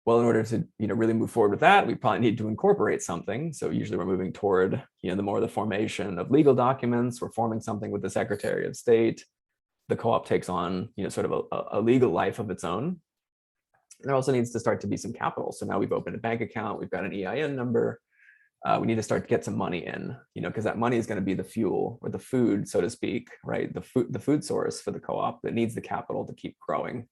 Well, in order to really move forward with that, we probably need to incorporate something. So usually we're moving toward the formation of legal documents. We're forming something with the Secretary of State. The co-op takes on sort of a legal life of its own. And there also needs to start to be some capital. So now we've opened a bank account, we've got an EIN number. We need to start to get some money in, because that money is going to be the fuel or the food, so to speak, right? The food source for the co-op that needs the capital to keep growing.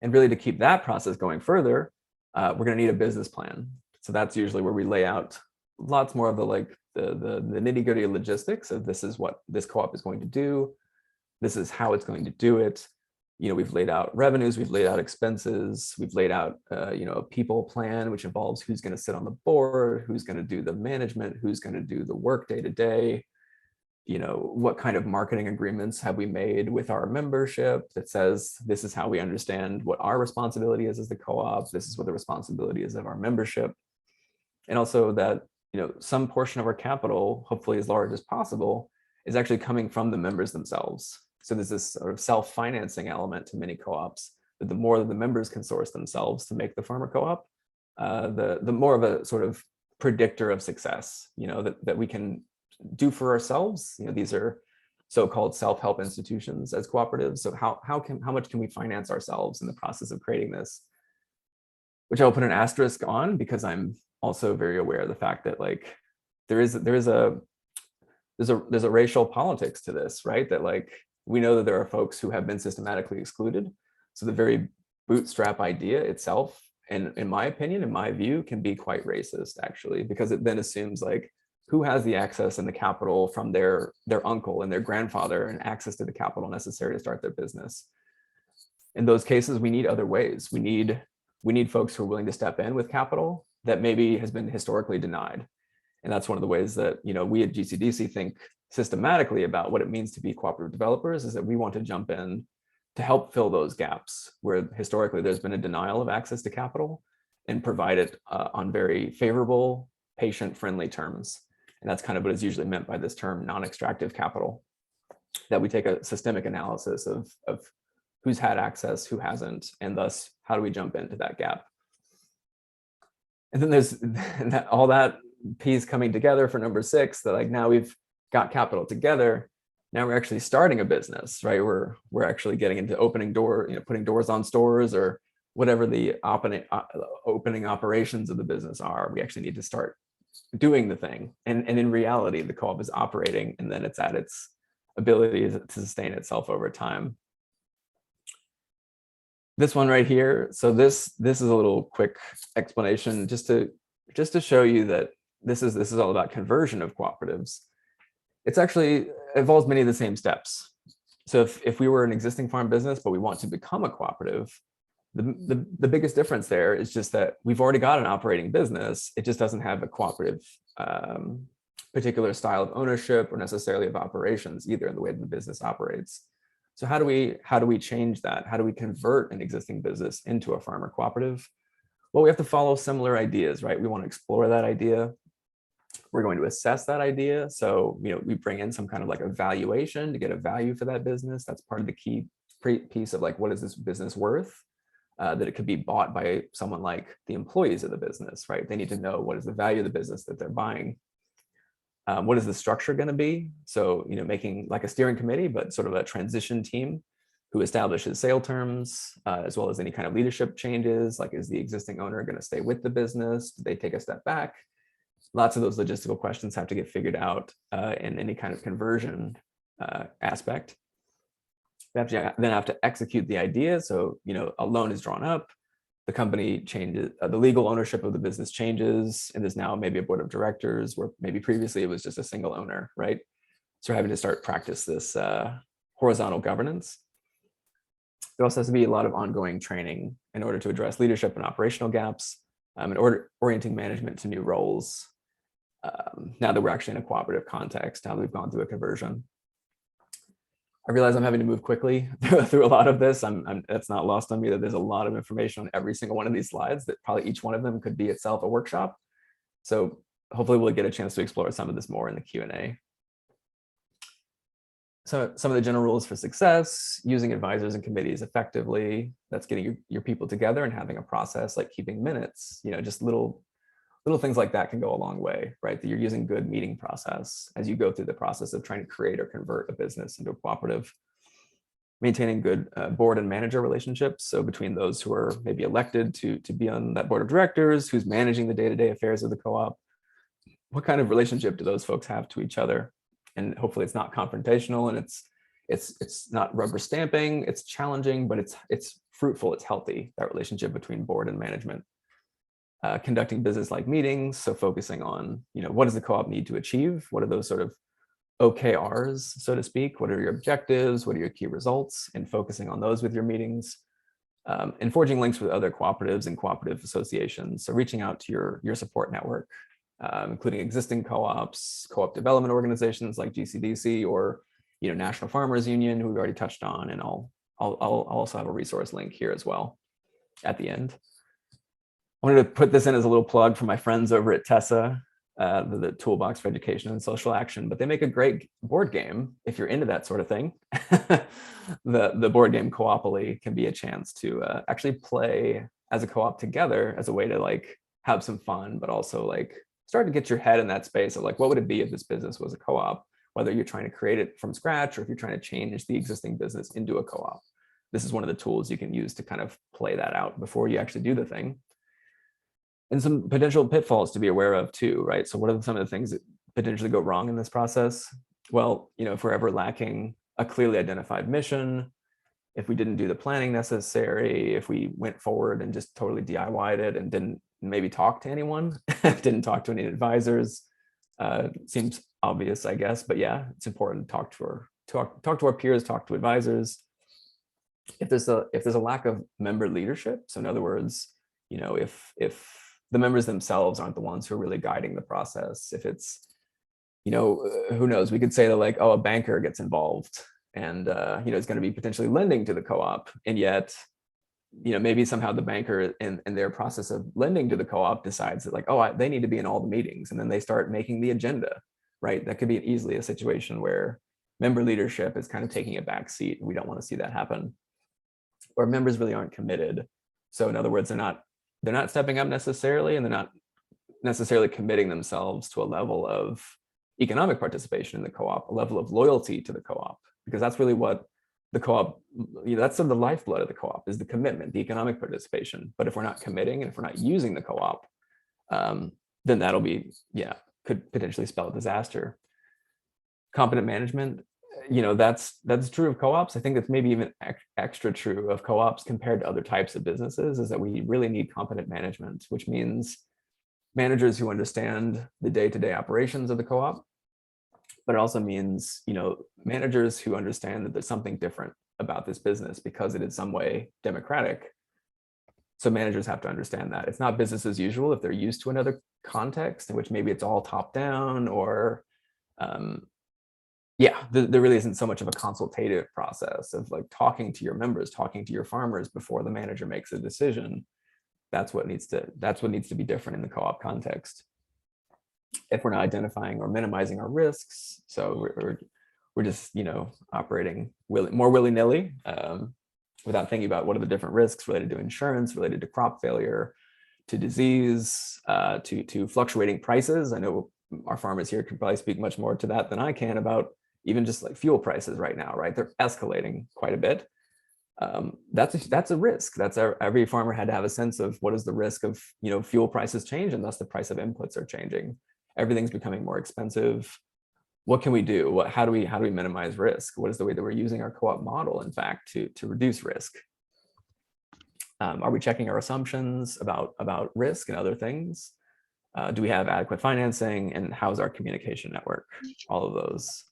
And really to keep that process going further, we're going to need a business plan. So that's usually where we lay out lots more of the nitty-gritty logistics of this is what this co-op is going to do. This is how it's going to do it. We've laid out revenues, we've laid out expenses, we've laid out, a people plan, which involves who's going to sit on the board, who's going to do the management, who's going to do the work day to day. What kind of marketing agreements have we made with our membership that says this is how we understand what our responsibility is as the co-op, this is what the responsibility is of our membership. And also that, some portion of our capital, hopefully as large as possible, is actually coming from the members themselves. So there's this sort of self-financing element to many co-ops, that the more that the members can source themselves to make the farmer co-op, the more of a sort of predictor of success, that we can do for ourselves. These are so-called self-help institutions as cooperatives. So how much can we finance ourselves in the process of creating this? Which I'll put an asterisk on, because I'm also very aware of the fact that like there's a racial politics to this, right? That like we know that there are folks who have been systematically excluded. So the very bootstrap idea itself, and in my opinion, in my view, can be quite racist actually, because it then assumes like who has the access and the capital from their uncle and their grandfather and access to the capital necessary to start their business. In those cases, we need other ways. We need folks who are willing to step in with capital that maybe has been historically denied. And that's one of the ways that, we at GCDC think systematically about what it means to be cooperative developers, is that we want to jump in to help fill those gaps where historically there's been a denial of access to capital, and provide it on very favorable, patient-friendly terms. And that's kind of what is usually meant by this term, non-extractive capital, that we take a systemic analysis of who's had access, who hasn't, and thus how do we jump into that gap. And then there's all that piece coming together for number 6, that like now we've got capital together, now we're actually starting a business, right? We're actually getting into opening putting doors on stores, or whatever the opening operations of the business are. We actually need to start doing the thing. And in reality, the co-op is operating, and then it's at its ability to sustain itself over time. This one right here. So this is a little quick explanation just to show you that this is all about conversion of cooperatives. It's actually involves many of the same steps. So if we were an existing farm business, but we want to become a cooperative, the biggest difference there is just that we've already got an operating business. It just doesn't have a cooperative particular style of ownership or necessarily of operations either in the way that the business operates. So how do we change that? How do we convert an existing business into a farmer cooperative? Well, we have to follow similar ideas, right? We want to explore that idea. We're going to assess that idea. So, we bring in some kind of like evaluation to get a value for that business. That's part of the key piece of like, what is this business worth? That it could be bought by someone like the employees of the business, right? They need to know what is the value of the business that they're buying. What is the structure going to be? So, making like a steering committee, but sort of a transition team who establishes sale terms, as well as any kind of leadership changes. Like, is the existing owner going to stay with the business? Do they take a step back? Lots of those logistical questions have to get figured out in any kind of conversion aspect. We then have to execute the idea. So, a loan is drawn up, the company changes, the legal ownership of the business changes, and there's now maybe a board of directors where maybe previously it was just a single owner, right? So we're having to start practice this horizontal governance. There also has to be a lot of ongoing training in order to address leadership and operational gaps, and orienting management to new roles. Now that we're actually in a cooperative context, now that we've gone through a conversion. I realize I'm having to move quickly through a lot of this. It's not lost on me that there's a lot of information on every single one of these slides, that probably each one of them could be itself a workshop. So hopefully we'll get a chance to explore some of this more in the Q&A. So some of the general rules for success: using advisors and committees effectively. That's getting your people together and having a process like keeping minutes, just little things like that can go a long way, right? That you're using good meeting process as you go through the process of trying to create or convert a business into a cooperative. Maintaining good board and manager relationships. So between those who are maybe elected to be on that board of directors, who's managing the day-to-day affairs of the co-op, what kind of relationship do those folks have to each other? And hopefully it's not confrontational, and it's not rubber stamping, it's challenging, but it's fruitful, it's healthy, that relationship between board and management. Conducting business-like meetings, so focusing on, what does the co-op need to achieve? What are those sort of OKRs, so to speak? What are your objectives? What are your key results? And focusing on those with your meetings. And forging links with other cooperatives and cooperative associations. So reaching out to your support network, including existing co-ops, co-op development organizations like GCDC, or National Farmers Union, who we've already touched on. And I'll also have a resource link here as well at the end. I wanted to put this in as a little plug for my friends over at TESA, the Toolbox for Education and Social Action, but they make a great board game if you're into that sort of thing. The board game Coopoly can be a chance to actually play as a co-op together as a way to like have some fun, but also like start to get your head in that space of like, what would it be if this business was a co-op? Whether you're trying to create it from scratch or if you're trying to change the existing business into a co-op. This is one of the tools you can use to kind of play that out before you actually do the thing. And some potential pitfalls to be aware of too, right? So what are some of the things that potentially go wrong in this process? Well, if we're ever lacking a clearly identified mission, if we didn't do the planning necessary, if we went forward and just totally DIY'd it and didn't maybe talk to anyone, didn't talk to any advisors, Seems obvious, I guess, but yeah, it's important to talk to our peers, talk to advisors. If there's a lack of member leadership, so in other words, if the members themselves aren't the ones who are really guiding the process, if it's, who knows, we could say that like, oh, a banker gets involved and is going to be potentially lending to the co-op, and yet maybe somehow the banker in their process of lending to the co-op decides that like, oh, they need to be in all the meetings, and then they start making the agenda, right? That could be easily a situation where member leadership is kind of taking a back seat. We don't want to see that happen. Or members really aren't committed. So in other words, they're not stepping up necessarily, and they're not necessarily committing themselves to a level of economic participation in the co-op, a level of loyalty to the co-op, because that's really what the co-op, that's sort of the lifeblood of the co-op, is the commitment, the economic participation. But if we're not committing, and if we're not using the co-op, then that'll be, could potentially spell disaster. Competent management, that's true of co-ops. I think that's maybe even extra true of co-ops compared to other types of businesses, is that we really need competent management, which means managers who understand the day-to-day operations of the co-op, but it also means, managers who understand that there's something different about this business because it is some way democratic. So managers have to understand that it's not business as usual if they're used to another context in which maybe it's all top down, or there really isn't so much of a consultative process of like talking to your members, talking to your farmers before the manager makes a decision. That's what needs to be different in the co-op context. If we're not identifying or minimizing our risks, so we're just operating more willy-nilly, without thinking about what are the different risks related to insurance, related to crop failure, to disease, to fluctuating prices. I know our farmers here could probably speak much more to that than I can about even just like fuel prices right now, right? They're escalating quite a bit. That's a risk. Every farmer had to have a sense of what is the risk of fuel prices change, and thus the price of inputs are changing. Everything's becoming more expensive. What can we do? How do we minimize risk? What is the way that we're using our co-op model, in fact, to reduce risk? Are we checking our assumptions about risk and other things? Do we have adequate financing, and how's our communication network? All of those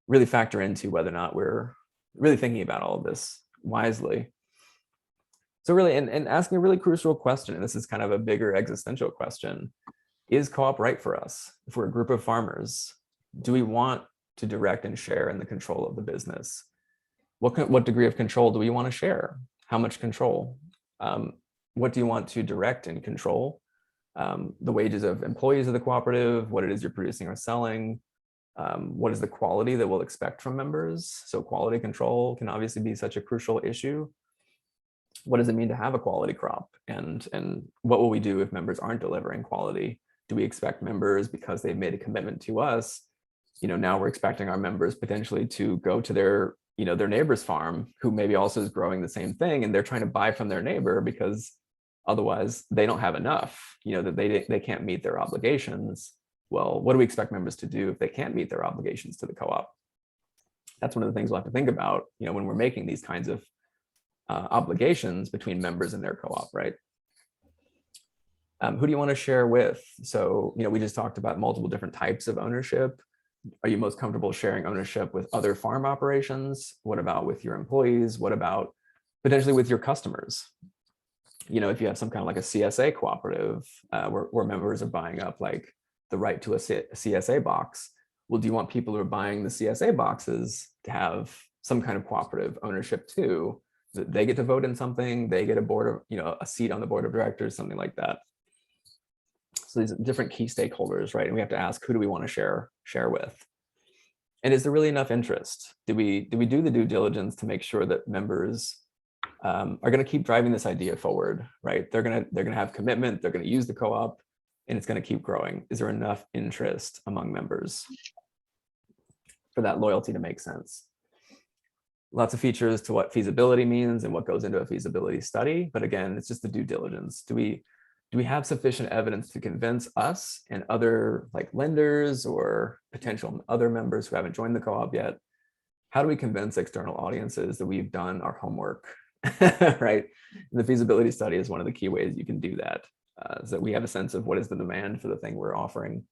really factor into whether or not we're really thinking about all of this wisely. So really, and asking a really crucial question, and this is kind of a bigger existential question, is co-op right for us? If we're a group of farmers, do we want to direct and share in the control of the business? What degree of control do we want to share? How much control? What do you want to direct and control? The wages of employees of the cooperative, what it is you're producing or selling, what is the quality that we'll expect from members? So quality control can obviously be such a crucial issue. What does it mean to have a quality crop? And what will we do if members aren't delivering quality? Do we expect members, because they've made a commitment to us, now we're expecting our members potentially to go to their neighbor's farm, who maybe also is growing the same thing, and they're trying to buy from their neighbor because otherwise they don't have enough, that they can't meet their obligations. Well, what do we expect members to do if they can't meet their obligations to the co-op? That's one of the things we'll have to think about, when we're making these kinds of obligations between members and their co-op, right? Who do you want to share with? So, we just talked about multiple different types of ownership. Are you most comfortable sharing ownership with other farm operations? What about with your employees? What about potentially with your customers? If you have some kind of like a CSA cooperative where members are buying up like the right to a CSA box, well, do you want people who are buying the CSA boxes to have some kind of cooperative ownership too? That they get to vote in something, they get a board of, a seat on the board of directors, something like that. So these are different key stakeholders, right? And we have to ask, who do we want to share with? And is there really enough interest? Do we do the due diligence to make sure that members are going to keep driving this idea forward, right? They're going to have commitment, they're going to use the co-op, and it's going to keep growing. Is there enough interest among members for that loyalty to make sense? Lots of features to what feasibility means and what goes into a feasibility study. But again, it's just the due diligence. Do we have sufficient evidence to convince us and other like lenders or potential other members who haven't joined the co-op yet? How do we convince external audiences that we've done our homework, right? And the feasibility study is one of the key ways you can do that, so that we have a sense of what is the demand for the thing we're offering.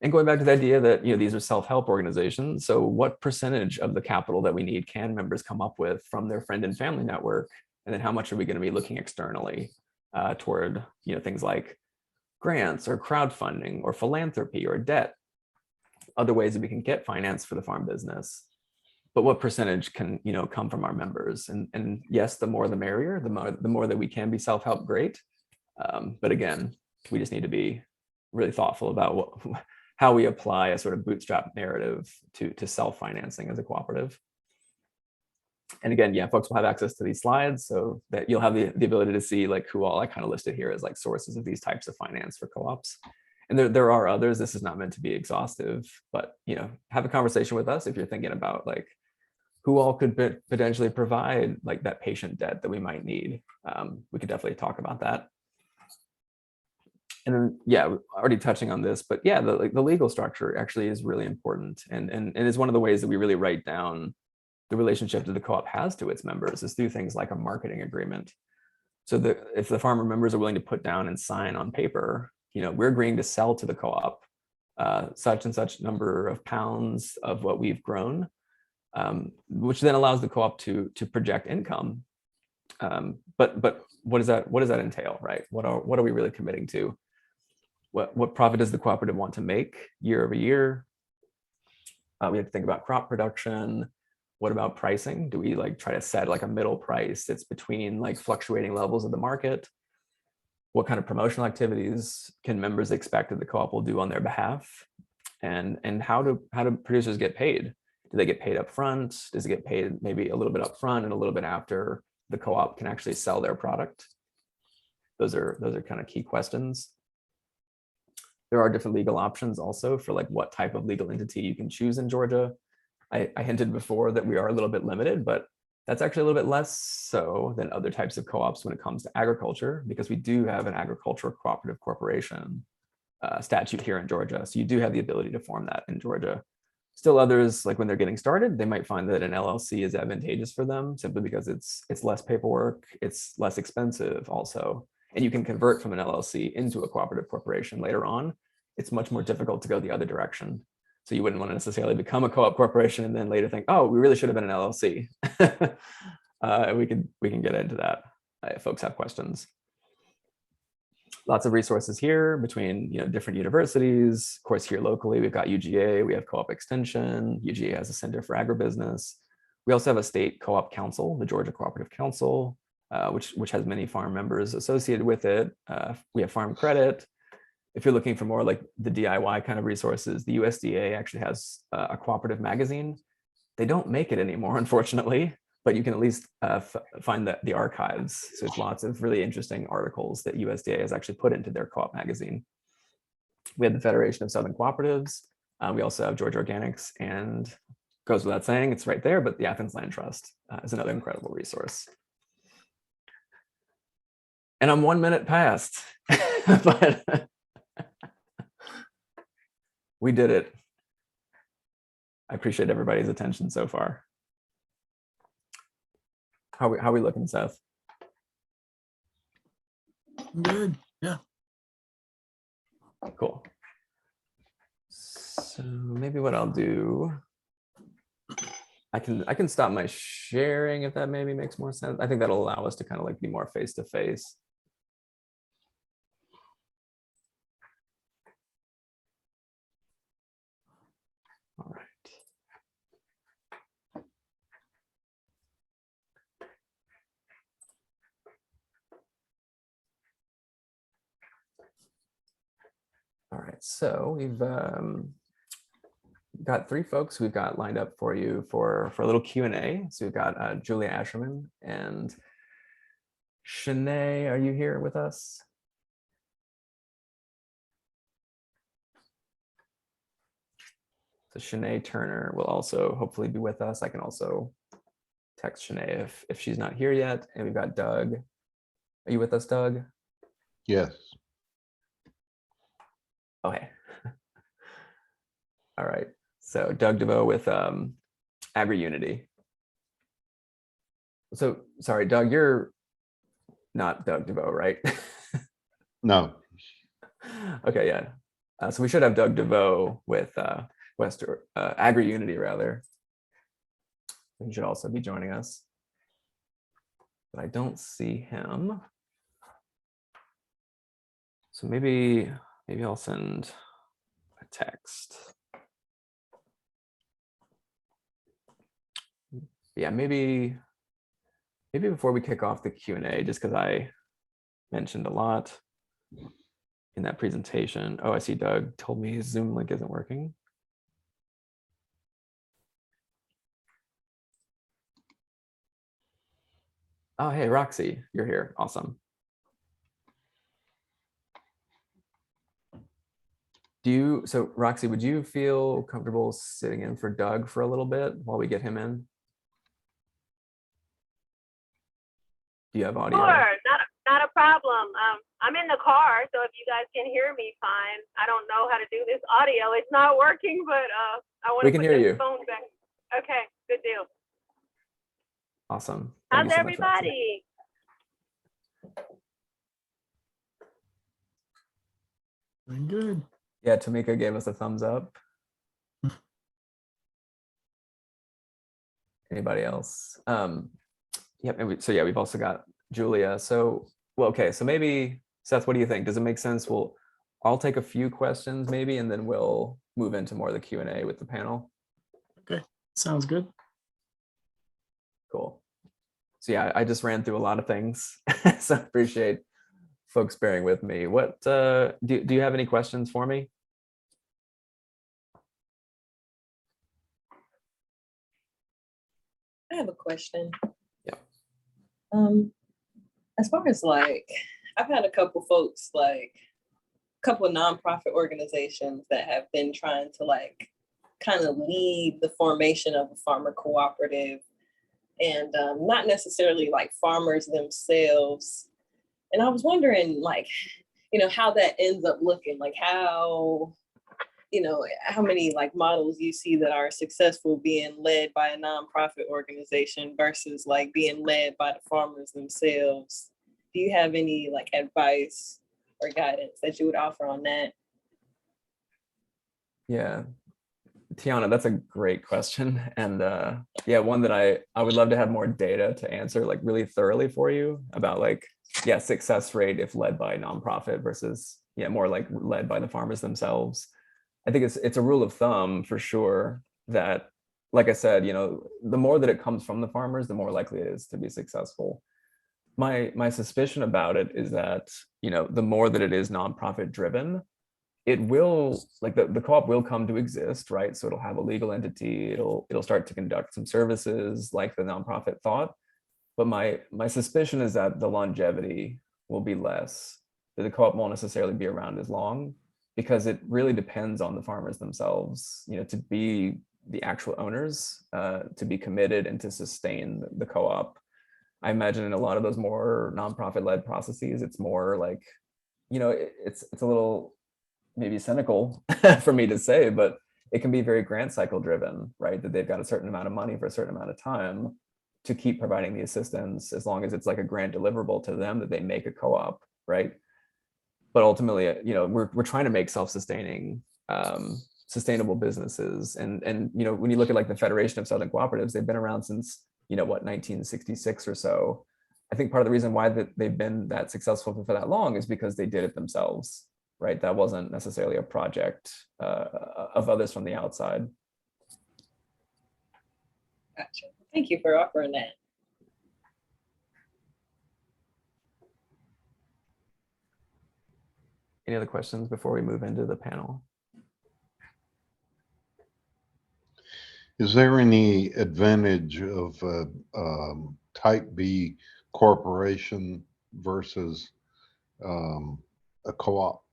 And going back to the idea that, these are self-help organizations. So what percentage of the capital that we need can members come up with from their friend and family network? And then how much are we going to be looking externally toward, things like grants or crowdfunding or philanthropy or debt, other ways that we can get finance for the farm business? But what percentage can, come from our members? And yes, the more the merrier, the more that we can be self-help, great. But again, we just need to be really thoughtful about how we apply a sort of bootstrap narrative to self-financing as a cooperative. And again, yeah, folks will have access to these slides so that you'll have the ability to see like who all I kind of listed here as like sources of these types of finance for co-ops. And there are others. This is not meant to be exhaustive, but have a conversation with us if you're thinking about like who all could potentially provide like that patient debt that we might need. We could definitely talk about that. And then, yeah, already touching on this, but yeah, the legal structure actually is really important, and is one of the ways that we really write down the relationship that the co-op has to its members is through things like a marketing agreement. So if the farmer members are willing to put down and sign on paper, we're agreeing to sell to the co-op such and such number of pounds of what we've grown, which then allows the co-op to project income. But what does that entail, right? What are we really committing to? What profit does the cooperative want to make year over year? We have to think about crop production. What about pricing? Do we like try to set like a middle price that's between like fluctuating levels of the market? What kind of promotional activities can members expect that the co-op will do on their behalf? And how do producers get paid? Do they get paid up front? Does it get paid maybe a little bit up front and a little bit after the co-op can actually sell their product? Those are kind of key questions. There are different legal options also for like what type of legal entity you can choose in Georgia. I hinted before that we are a little bit limited, but that's actually a little bit less so than other types of co-ops when it comes to agriculture, because we do have an agricultural cooperative corporation statute here in Georgia. So you do have the ability to form that in Georgia. Still others, like when they're getting started, they might find that an LLC is advantageous for them simply because it's less paperwork, it's less expensive also. And you can convert from an LLC into a cooperative corporation later on. It's much more difficult to go the other direction. So you wouldn't want to necessarily become a co-op corporation and then later think, oh, we really should have been an LLC. We can get into that if folks have questions. Lots of resources here between different universities. Of course, here locally, we've got UGA, we have Co-op Extension. UGA has a Center for Agribusiness. We also have a state co-op council, the Georgia Cooperative Council, which has many farm members associated with it. We have Farm Credit. If you're looking for more like the DIY kind of resources, the USDA actually has a cooperative magazine. They don't make it anymore, unfortunately, but you can at least find the archives. So it's lots of really interesting articles that USDA has actually put into their co-op magazine. We have the Federation of Southern Cooperatives. We also have Georgia Organics, and goes without saying, it's right there, but the Athens Land Trust is another incredible resource. And I'm 1 minute past, but we did it. I appreciate everybody's attention so far. How are we looking, Seth? Good. Yeah. Cool. So maybe what I'll do, I can stop my sharing if that maybe makes more sense. I think that'll allow us to kind of like be more face to face. All right. All right, so we've got 3 folks we've got lined up for you for a little Q&A. So we've got Julia Asherman and Shanae. Are you here with us? So Shanae Turner will also hopefully be with us. I can also text Shanae if she's not here yet. And we've got Doug. Are you with us, Doug? Yes. Okay. All right. So Doug DeVoe with AgriUnity. So sorry, Doug, you're not Doug DeVoe, right? No. Okay, yeah. So we should have Doug DeVoe with AgriUnity rather. He should also be joining us, but I don't see him. So maybe I'll send a text. Yeah, maybe before we kick off the Q&A, just because I mentioned a lot in that presentation. Oh, I see Doug told me his Zoom link isn't working. Oh, hey, Roxy, you're here. Awesome. So Roxy, would you feel comfortable sitting in for Doug for a little bit while we get him in? Do you have audio? Sure, not a problem. I'm in the car, so if you guys can hear me fine. I don't know how to do this audio. It's not working, but I want to put the phone back. Okay, good deal. Awesome. How's everybody? Doing good. Yeah, Tamika gave us a thumbs up. Anybody else? Yep. So yeah, we've also got Julia. So, well, okay. So maybe, Seth, what do you think? Does it make sense? I'll take a few questions maybe, and then we'll move into more of the Q&A with the panel. Okay, sounds good. Cool. So yeah, I just ran through a lot of things. So I appreciate folks bearing with me. What do you have any questions for me? I have a question. Yeah. As far as like, I've had a couple folks, like a couple of nonprofit organizations that have been trying to like kind of lead the formation of a farmer cooperative, and not necessarily like farmers themselves. And I was wondering, like, how that ends up looking, like how many like models you see that are successful being led by a nonprofit organization versus like being led by the farmers themselves. Do you have any like advice or guidance that you would offer on that? Yeah, Tiana, that's a great question. And yeah, one that I would love to have more data to answer like really thoroughly for you about like, yeah, success rate if led by a nonprofit versus, yeah, more like led by the farmers themselves. I think it's a rule of thumb for sure that, like I said, the more that it comes from the farmers, the more likely it is to be successful. My suspicion about it is that, the more that it is nonprofit driven, it will, like the co-op will come to exist, right? So it'll have a legal entity, it'll start to conduct some services like the nonprofit thought. But my suspicion is that the longevity will be less, that the co-op won't necessarily be around as long, because it really depends on the farmers themselves, to be the actual owners, to be committed and to sustain the co-op. I imagine in a lot of those more nonprofit-led processes, it's more like, it's a little maybe cynical for me to say, but it can be very grant cycle driven, right? That they've got a certain amount of money for a certain amount of time to keep providing the assistance, as long as it's like a grant deliverable to them that they make a co-op, right? But ultimately, we're trying to make self-sustaining, sustainable businesses. And when you look at like the Federation of Southern Cooperatives, they've been around since, 1966 or so. I think part of the reason why they've been that successful for that long is because they did it themselves, right? That wasn't necessarily a project of others from the outside. Gotcha. Thank you for offering that. Any other questions before we move into the panel? Is there any advantage of type B corporation versus a co-op?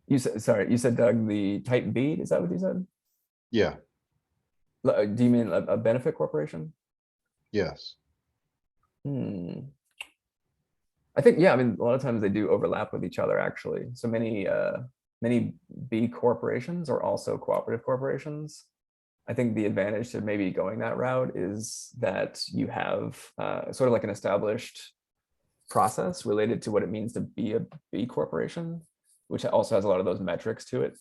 You said, Doug, the type B, is that what you said? Yeah. Do you mean a benefit corporation? Yes. I think, yeah, I mean, a lot of times they do overlap with each other, actually. So many B corporations are also cooperative corporations. I think the advantage to maybe going that route is that you have sort of like an established process related to what it means to be a B corporation. which also has a lot of those metrics to it,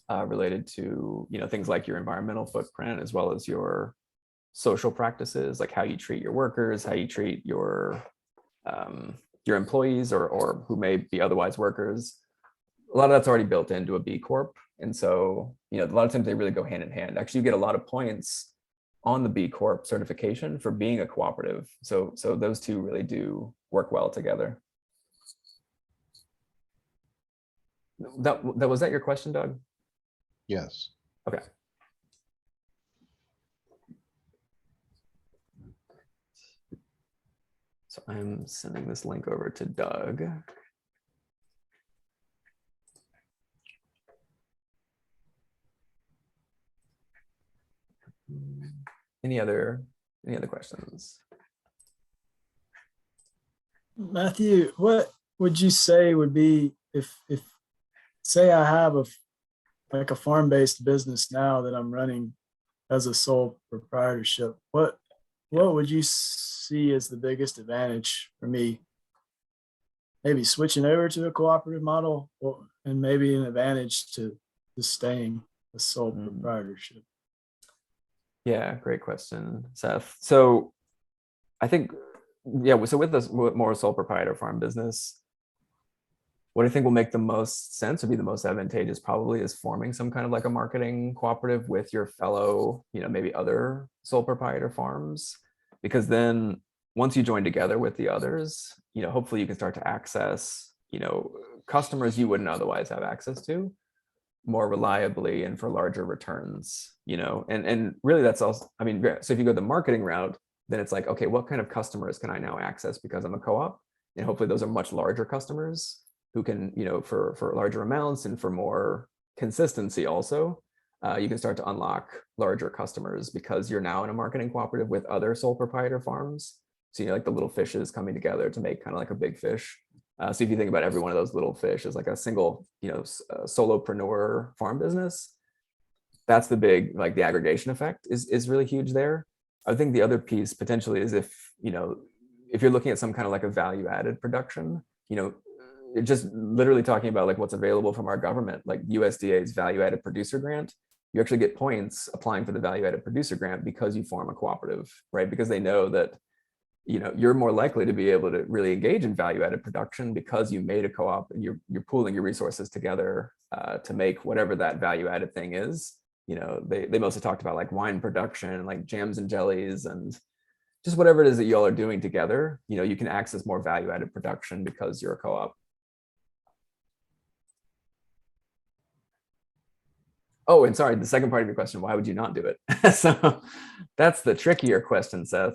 related to, things like your environmental footprint, as well as your social practices, like how you treat your workers, how you treat your employees or who may be otherwise workers. A lot of that's already built into a B Corp. And so, a lot of times they really go hand in hand. Actually, you get a lot of points on the B Corp certification for being a cooperative. So those two really do work well together. Was that your question, Doug? Yes. Okay. So I'm sending this link over to Doug. Any other questions? Matthew, what would you say would be if say I have a farm-based business now that I'm running as a sole proprietorship, what would you see as the biggest advantage for me? Maybe switching over to a cooperative model, and maybe an advantage to staying a sole proprietorship. Yeah, great question, Seth. So I think, so with this more sole proprietor farm business, what I think will make the most sense, or be the most advantageous probably, is forming some kind of like a marketing cooperative with your fellow, maybe other sole proprietor farms, because then once you join together with the others, hopefully you can start to access, customers you wouldn't otherwise have access to more reliably and for larger returns, and really that's also, so if you go the marketing route, then it's like, okay, what kind of customers can I now access because I'm a co-op? And hopefully those are much larger customers who can, for larger amounts and for more consistency also, you can start to unlock larger customers because you're now in a marketing cooperative with other sole proprietor farms. So, like the little fishes coming together to make kind of like a big fish. So if you think about every one of those little fish as like a single, solopreneur farm business, that's the big, like the aggregation effect is really huge there. I think the other piece potentially is if you're looking at some kind of like a value added production, just literally talking about like what's available from our government, like USDA's value added producer grant, you actually get points applying for the value added producer grant because you form a cooperative, right? Because they know that, you're more likely to be able to really engage in value added production because you made a co-op and you're pooling your resources together to make whatever that value added thing is. They mostly talked about like wine production, like jams and jellies, and just whatever it is that y'all are doing together, you can access more value added production because you're a co-op. Oh, and sorry, the second part of your question, why would you not do it? So that's the trickier question, Seth.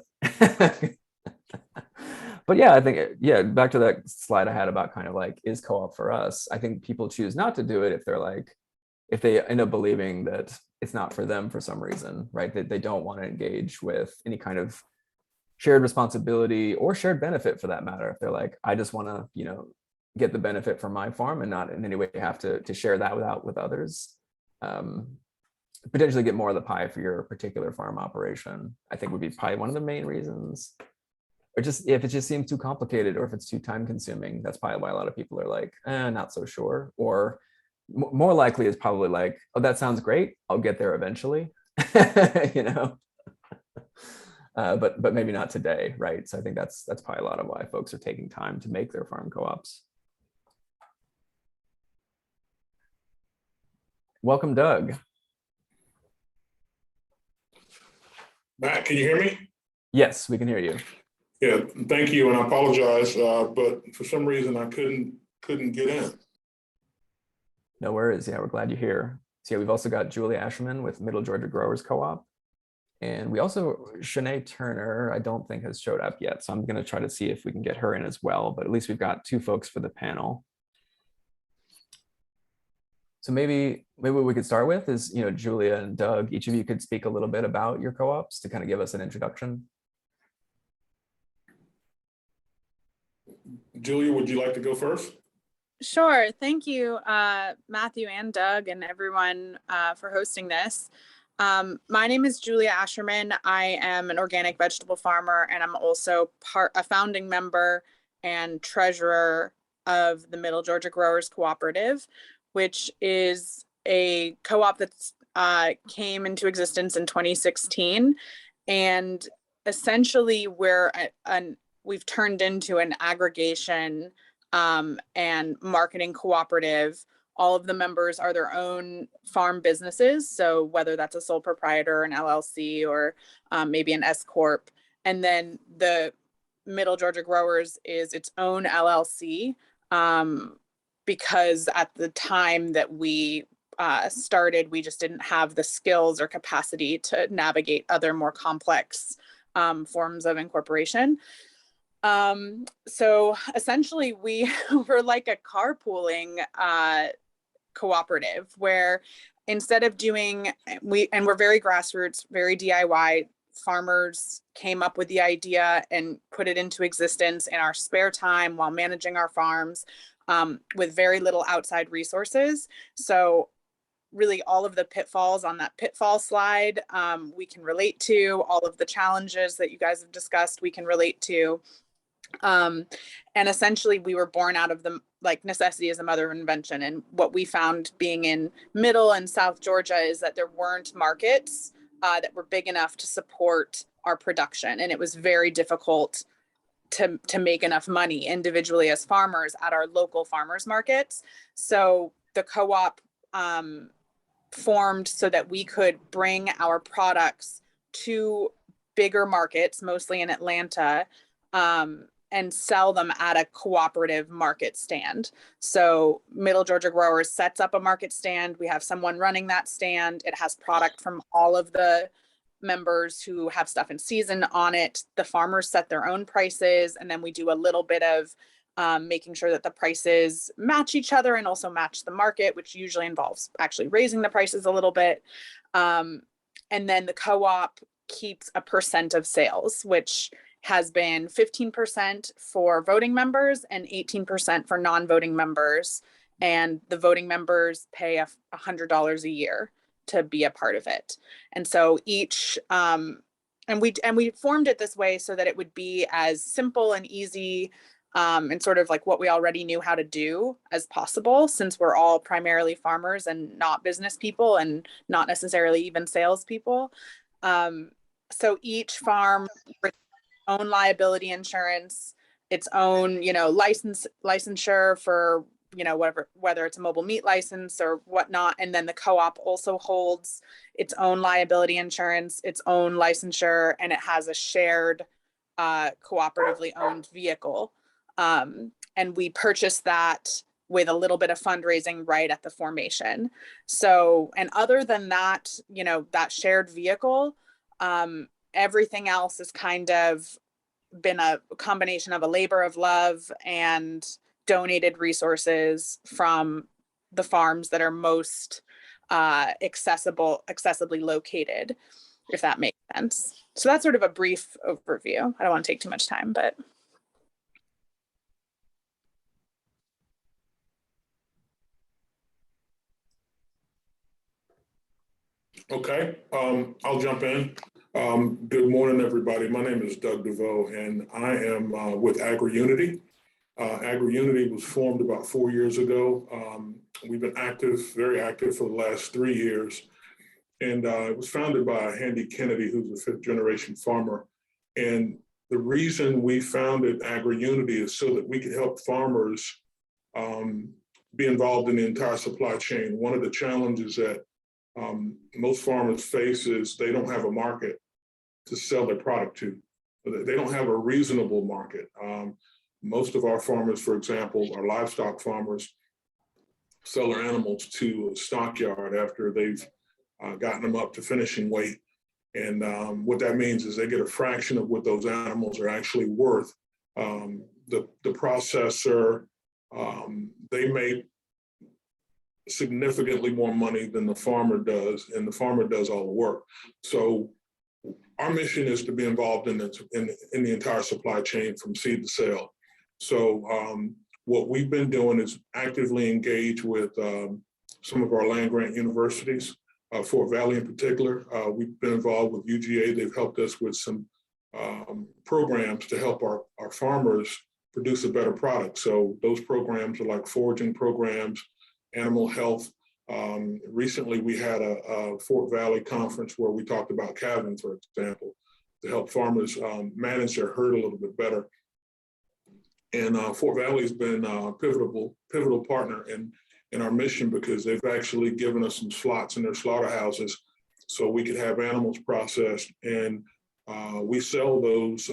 But yeah, I think, back to that slide I had about kind of like, is co-op for us? I think people choose not to do it if they end up believing that it's not for them for some reason, right? That they don't want to engage with any kind of shared responsibility or shared benefit for that matter. If they're like, I just want to, get the benefit from my farm and not in any way have to share that with others. Potentially get more of the pie for your particular farm operation, I think would be probably one of the main reasons. Or just if it just seems too complicated or if it's too time consuming, that's probably why a lot of people are like, not so sure. Or more likely is probably like, oh, that sounds great, I'll get there eventually. But maybe not today, right? So I think that's probably a lot of why folks are taking time to make their farm co-ops. Welcome, Doug. Matt, can you hear me? Yes, we can hear you. Yeah, thank you, and I apologize, but for some reason I couldn't get in. No worries. Yeah, we're glad you're here. So yeah, we've also got Julia Asherman with Middle Georgia Growers Co-op. And we also, Shanae Turner, I don't think has showed up yet. So I'm going to try to see if we can get her in as well. But at least we've got two folks for the panel. So maybe what we could start with is, Julia and Doug, each of you could speak a little bit about your co-ops to kind of give us an introduction. Julia, would you like to go first? Sure. Thank you, Matthew and Doug and everyone for hosting this. My name is Julia Asherman. I am an organic vegetable farmer, and I'm also a founding member and treasurer of the Middle Georgia Growers Cooperative, which is a co-op that's came into existence in 2016. And essentially we've turned into an aggregation and marketing cooperative. All of the members are their own farm businesses. So whether that's a sole proprietor, an LLC, or maybe an S Corp. And then the Middle Georgia Growers is its own LLC, because at the time that we started, we just didn't have the skills or capacity to navigate other more complex forms of incorporation. So essentially we were like a carpooling cooperative, where instead of doing, we're very grassroots, very DIY. Farmers came up with the idea and put it into existence in our spare time while managing our farms, with very little outside resources. So really all of the pitfalls on that pitfall slide, we can relate to. All of the challenges that you guys have discussed, we can relate to. And essentially we were born out of the necessity is a mother of invention. And what we found being in Middle and South Georgia is that there weren't markets that were big enough to support our production. And it was very difficult to make enough money individually as farmers at our local farmers markets. So the co-op formed so that we could bring our products to bigger markets, mostly in Atlanta, and sell them at a cooperative market stand. So Middle Georgia Growers sets up a market stand. We have someone running that stand. It has product from all of the members who have stuff in season on it. The farmers set their own prices, and then we do a little bit of making sure that the prices match each other and also match the market, which usually involves actually raising the prices a little bit. And then the co-op keeps a percent of sales, which has been 15% for voting members and 18% for non-voting members. And the voting members pay $100 a year to be a part of it. And so each, and we formed it this way so that it would be as simple and easy and sort of like what we already knew how to do as possible, since we're all primarily farmers and not business people and not necessarily even salespeople. So each farm own liability insurance, its own, licensure for, whether it's a mobile meat license or whatnot. And then the co-op also holds its own liability insurance, its own licensure, and it has a shared cooperatively owned vehicle. And we purchased that with a little bit of fundraising right at the formation. So, and other than that, that shared vehicle, everything else has kind of been a combination of a labor of love and donated resources from the farms that are most accessibly located, if that makes sense. So that's sort of a brief overview. I don't want to take too much time, but. Okay, I'll jump in. Good morning, everybody. My name is Doug DeVoe, and I am with AgriUnity. AgriUnity was formed about 4 years ago. We've been very active for the last 3 years. And it was founded by Handy Kennedy, who's a fifth-generation farmer. And the reason we founded AgriUnity is so that we could help farmers be involved in the entire supply chain. One of the challenges that most farmers face is they don't have a market to sell their product to. They don't have a reasonable market. Most of our farmers, for example, our livestock farmers, sell their animals to a stockyard after they've gotten them up to finishing weight. And what that means is they get a fraction of what those animals are actually worth. The processor, they make significantly more money than the farmer does, and the farmer does all the work. So our mission is to be involved in the entire supply chain from seed to sale. So what we've been doing is actively engage with some of our land-grant universities, Fort Valley in particular. We've been involved with UGA. They've helped us with some programs to help our farmers produce a better product. So those programs are like foraging programs, animal health. Recently, we had a Fort Valley conference where we talked about calving, for example, to help farmers manage their herd a little bit better. And Fort Valley has been a pivotal partner in our mission, because they've actually given us some slots in their slaughterhouses so we could have animals processed, and we sell those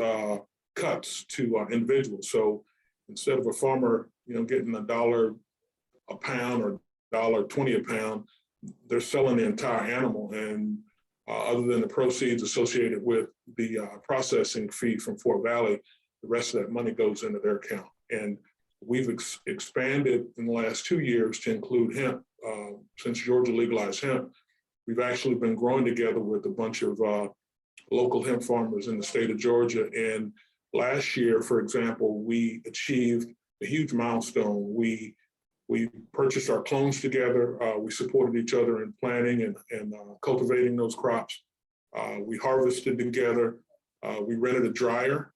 cuts to individuals. So instead of a farmer, getting $1 a pound or $1.20 a pound, they're selling the entire animal. And other than the proceeds associated with the processing fee from Fort Valley, the rest of that money goes into their account. And we've expanded in the last 2 years to include hemp. Since Georgia legalized hemp, we've actually been growing together with a bunch of local hemp farmers in the state of Georgia. And last year, for example, we achieved a huge milestone. We purchased our clones together. We supported each other in planting and cultivating those crops. We harvested together. We rented a dryer.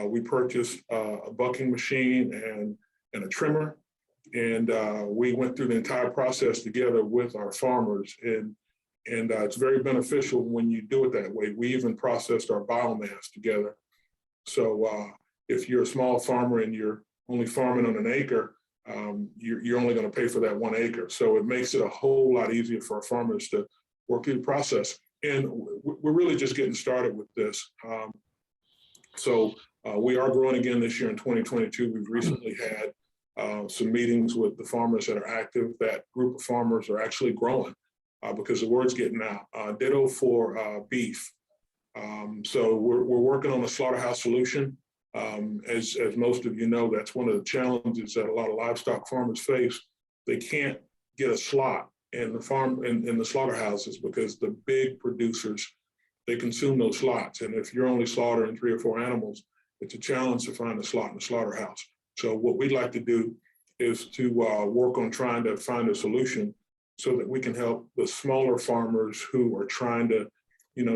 We purchased a bucking machine and a trimmer. And we went through the entire process together with our farmers. And it's very beneficial when you do it that way. We even processed our biomass together. So if you're a small farmer and you're only farming on an acre, you're only going to pay for that 1 acre. So it makes it a whole lot easier for our farmers to work through the process. And we're really just getting started with this. So we are growing again this year in 2022. We've recently had some meetings with the farmers that are active. That group of farmers are actually growing because the word's getting out. Ditto for beef. So we're working on a slaughterhouse solution. As most of you know, that's one of the challenges that a lot of livestock farmers face. They can't get a slot in the slaughterhouses because the big producers, they consume those slots. And if you're only slaughtering 3 or 4 animals, it's a challenge to find a slot in the slaughterhouse. So what we'd like to do is to work on trying to find a solution so that we can help the smaller farmers who are trying to,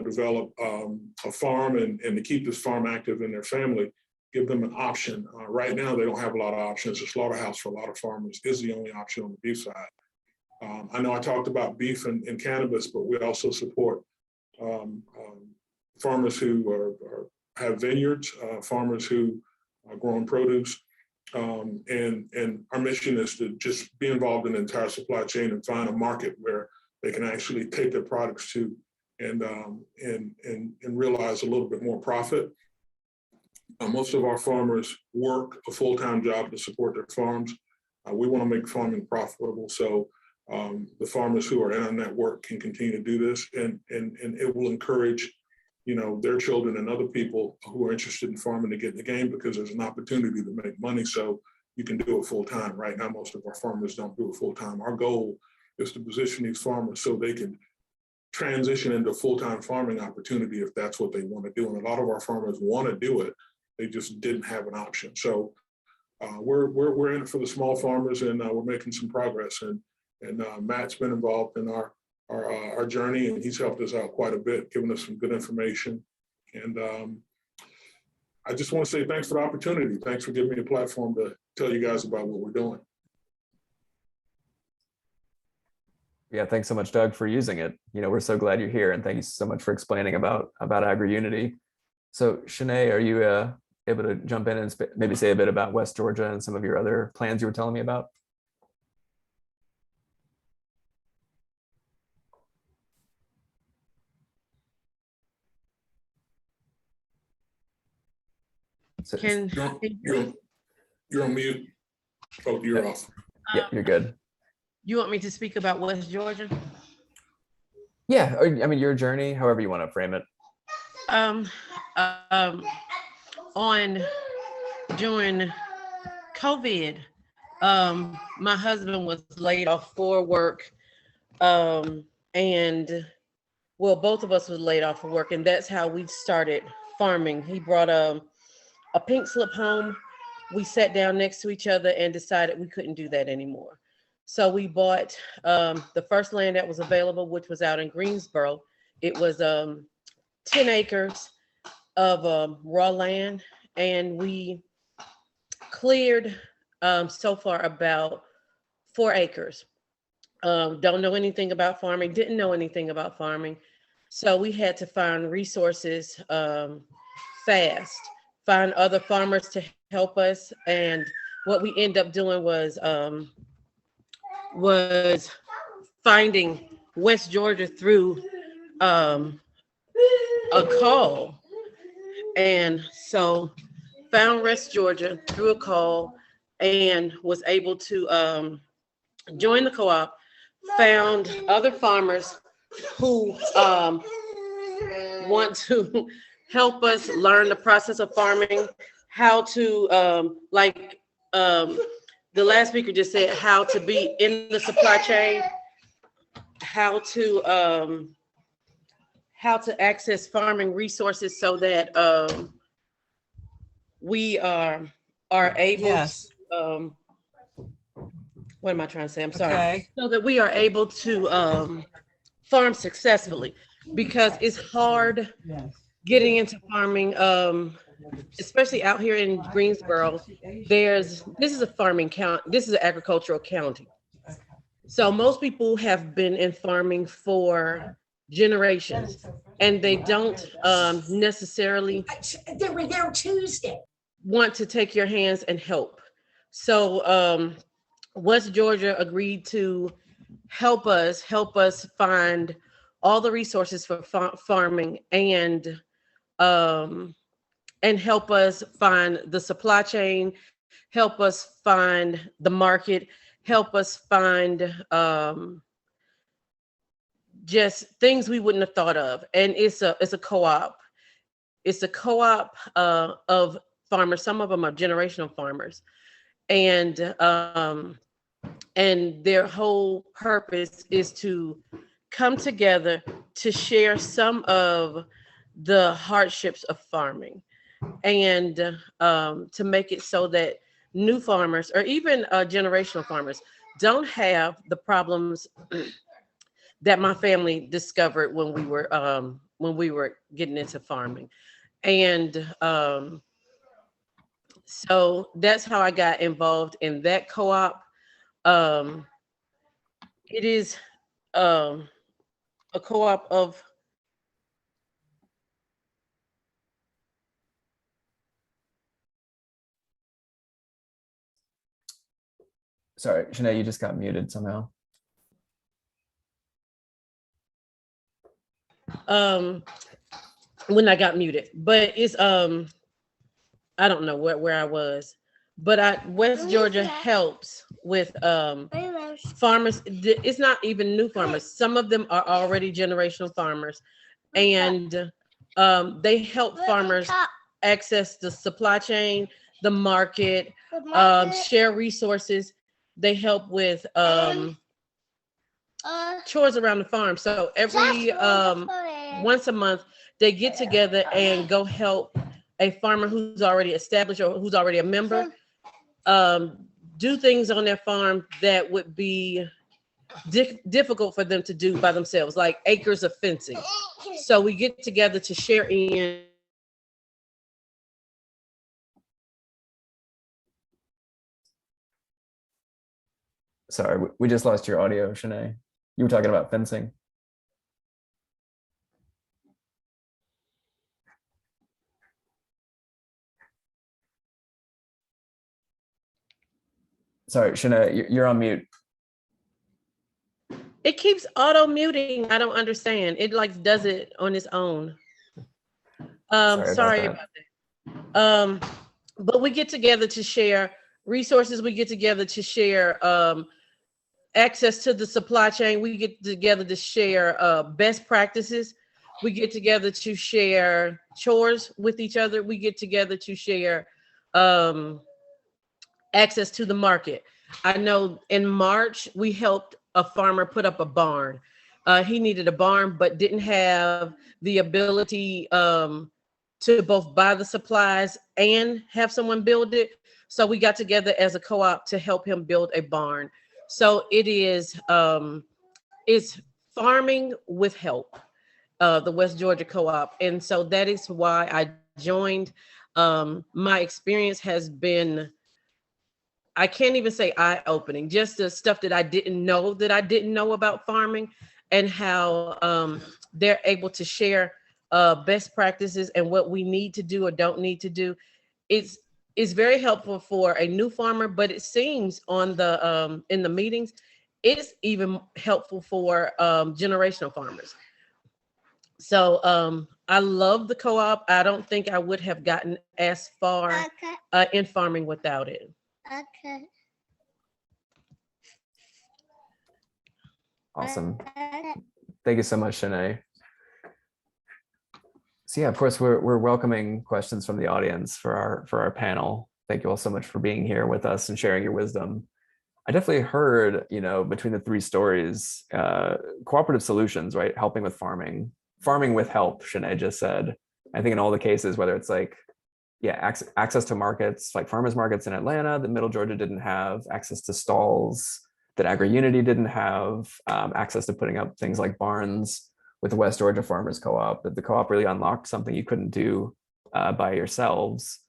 develop a farm and to keep this farm active in their family, give them an option. Right now, they don't have a lot of options. The slaughterhouse for a lot of farmers is the only option on the beef side. I know I talked about beef and cannabis, but we also support farmers who have vineyards, farmers who are growing produce. And our mission is to just be involved in the entire supply chain and find a market where they can actually take their products to and realize a little bit more profit. Most of our farmers work a full-time job to support their farms. We want to make farming profitable, so the farmers who are in our network can continue to do this, and it will encourage, their children and other people who are interested in farming to get in the game, because there's an opportunity to make money, so you can do it full-time. Right now, most of our farmers don't do it full-time. Our goal is to position these farmers so they can transition into full-time farming opportunity if that's what they want to do. And a lot of our farmers want to do it. They just didn't have an option. So we're in it for the small farmers, and we're making some progress. And Matt's been involved in our journey, and he's helped us out quite a bit, giving us some good information. And I just want to say thanks for the opportunity. Thanks for giving me a platform to tell you guys about what we're doing. Yeah, thanks so much, Doug, for using it. We're so glad you're here, and thank you so much for explaining about AgriUnity. So Shanae, are you able to jump in and maybe say a bit about West Georgia and some of your other plans you were telling me about? So, You're on mute. Oh, you're off. Yeah, you're good. You want me to speak about West Georgia? Yeah, I mean, your journey, however you want to frame it. During COVID, my husband was laid off for work, and both of us was laid off for work, and that's how we started farming. He brought a pink slip home. We sat down next to each other and decided we couldn't do that anymore. So we bought the first land that was available, which was out in Greensboro. It was 10 acres of raw land, and we cleared so far about 4 acres. Don't know anything about farming, didn't know anything about farming. So we had to find resources fast, find other farmers to help us. And what we end up doing was finding West Georgia through a call. And so found West Georgia through a call and was able to join the co-op, found other farmers who want to help us learn the process of farming, how to, the last speaker just said, how to be in the supply chain, how to access farming resources so that we are able Yes. to, what am I trying to say? I'm sorry. Okay. So that we are able to farm successfully, because it's hard Yes. getting into farming, especially out here in Greensboro. This is a farming county. This is an agricultural county. So most people have been in farming for generations, and they don't necessarily They were there Tuesday. want to take your hands and help. So West Georgia agreed to help us find all the resources for farming and help us find the supply chain, help us find the market, help us find just things we wouldn't have thought of. And it's a co-op. It's a co-op of farmers. Some of them are generational farmers. And their whole purpose is to come together to share some of the hardships of farming, and to make it so that new farmers or even generational farmers don't have the problems that my family discovered when we were getting into farming. And so that's how I got involved in that co-op. It is a co-op of Sorry, Shanae, you just got muted somehow. When I got muted, but it's I don't know where I was, but West Georgia helps with farmers. It's not even new farmers. Some of them are already generational farmers, and they help farmers access the supply chain, the market, share resources. They help with chores around the farm. So every once a month, they get together and go help a farmer who's already established or who's already a member do things on their farm that would be difficult for them to do by themselves, like acres of fencing. So we get together to share in. Sorry, we just lost your audio, Shanae. You were talking about fencing. Sorry, Shanae, you're on mute. It keeps auto muting. I don't understand. It like does it on its own. Sorry about that. But we get together to share resources. We get together to share access to the supply chain. We get together to share best practices. We get together to share chores with each other. We get together to share access to the market. I know in March, we helped a farmer put up a barn. He needed a barn, but didn't have the ability to both buy the supplies and have someone build it. So we got together as a co-op to help him build a barn. So it is, it's farming with help, the West Georgia Co-op. And so that is why I joined. My experience has been I can't even say eye-opening, just the stuff that I didn't know about farming, and how they're able to share best practices and what we need to do or don't need to do. It's very helpful for a new farmer, but it seems on the in the meetings, it's even helpful for generational farmers. So I love the co-op. I don't think I would have gotten as far in farming without it. Okay. Awesome. Thank you so much, Shanae. So yeah, of course, we're welcoming questions from the audience for our panel. Thank you all so much for being here with us and sharing your wisdom. I definitely heard, between the three stories, cooperative solutions, right? Helping with farming with help, Shanae just said. I think in all the cases, whether it's like, access to markets, like farmers markets in Atlanta that Middle Georgia didn't have, access to stalls that AgriUnity didn't have, access to putting up things like barns with the West Georgia Farmers Co-op, that the co-op really unlocked something you couldn't do by yourselves.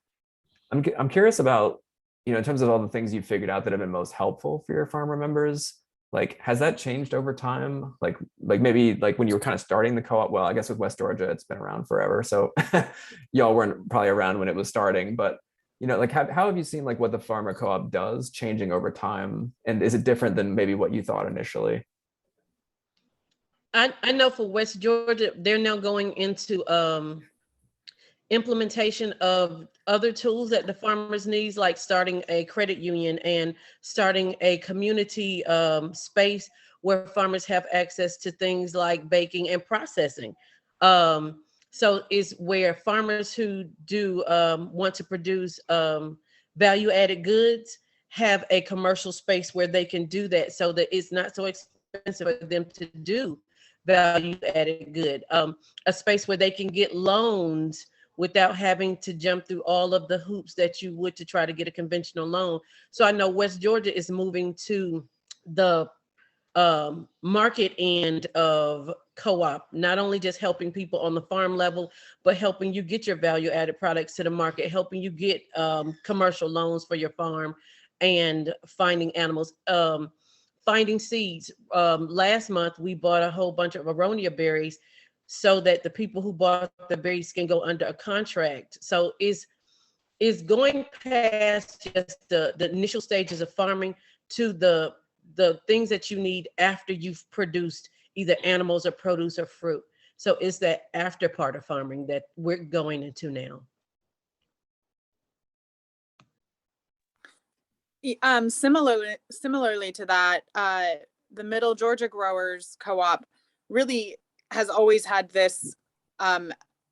I'm curious about, in terms of all the things you've figured out that have been most helpful for your farmer members, like, has that changed over time? Like maybe like when you were kind of starting the co-op, well, I guess with West Georgia, it's been around forever. So y'all weren't probably around when it was starting, but like how have you seen like what the farmer co-op does changing over time? And is it different than maybe what you thought initially? I know for West Georgia, they're now going into implementation of other tools that the farmers need, like starting a credit union and starting a community space where farmers have access to things like baking and processing. So it's where farmers who do want to produce value-added goods have a commercial space where they can do that, so that it's not so expensive for them to do value-added good. A space where they can get loans without having to jump through all of the hoops that you would to try to get a conventional loan. So I know West Georgia is moving to the market end of co-op, not only just helping people on the farm level, but helping you get your value-added products to the market, helping you get commercial loans for your farm, and finding animals, finding seeds. Last month, we bought a whole bunch of aronia berries so that the people who bought the berries can go under a contract. So it's going past just the initial stages of farming to the things that you need after you've produced either animals or produce or fruit. So it's that after part of farming that we're going into now. Similarly to that, the Middle Georgia Growers Co-op really has always had this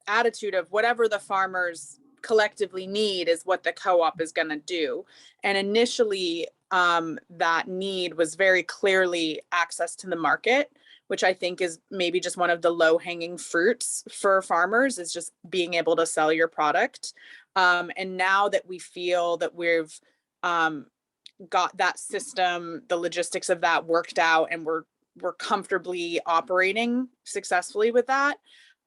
attitude of whatever the farmers collectively need is what the co-op is going to do. And initially, that need was very clearly access to the market, which I think is maybe just one of the low-hanging fruits for farmers, is just being able to sell your product. And now that we feel that we've got that system, the logistics of that worked out, and we're comfortably operating successfully with that,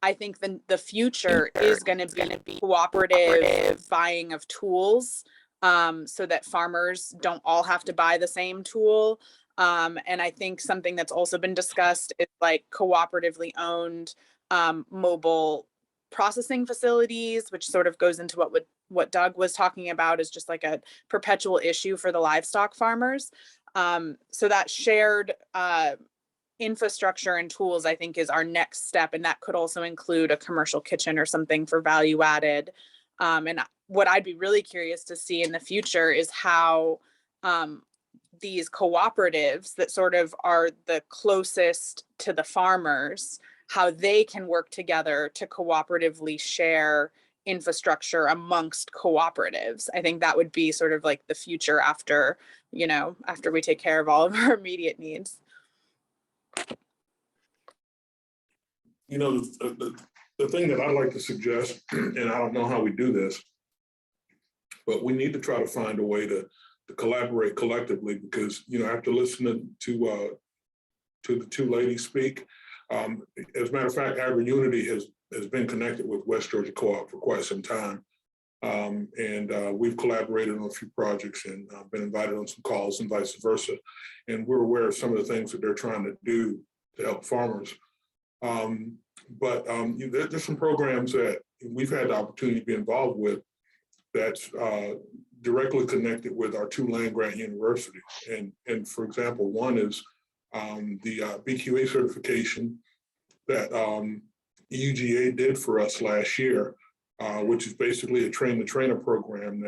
I think the future is going to be cooperative buying of tools, so that farmers don't all have to buy the same tool. And I think something that's also been discussed is like cooperatively owned mobile processing facilities, which sort of goes into what Doug was talking about, is just like a perpetual issue for the livestock farmers. So that shared infrastructure and tools, I think, is our next step. And that could also include a commercial kitchen or something for value added. And what I'd be really curious to see in the future is how these cooperatives that sort of are the closest to the farmers, how they can work together to cooperatively share infrastructure amongst cooperatives. I think that would be sort of like the future after we take care of all of our immediate needs. The thing that I like to suggest, and I don't know how we do this, but we need to try to find a way to collaborate collectively, because, after listening to the two ladies speak, as a matter of fact, AgriUnity has been connected with West Georgia Co-op for quite some time. And we've collaborated on a few projects and been invited on some calls and vice versa. And we're aware of some of the things that they're trying to do to help farmers. There's some programs that we've had the opportunity to be involved with that's directly connected with our 2 land-grant universities. And for example, one is the BQA certification that UGA did for us last year, which is basically a train-the-trainer program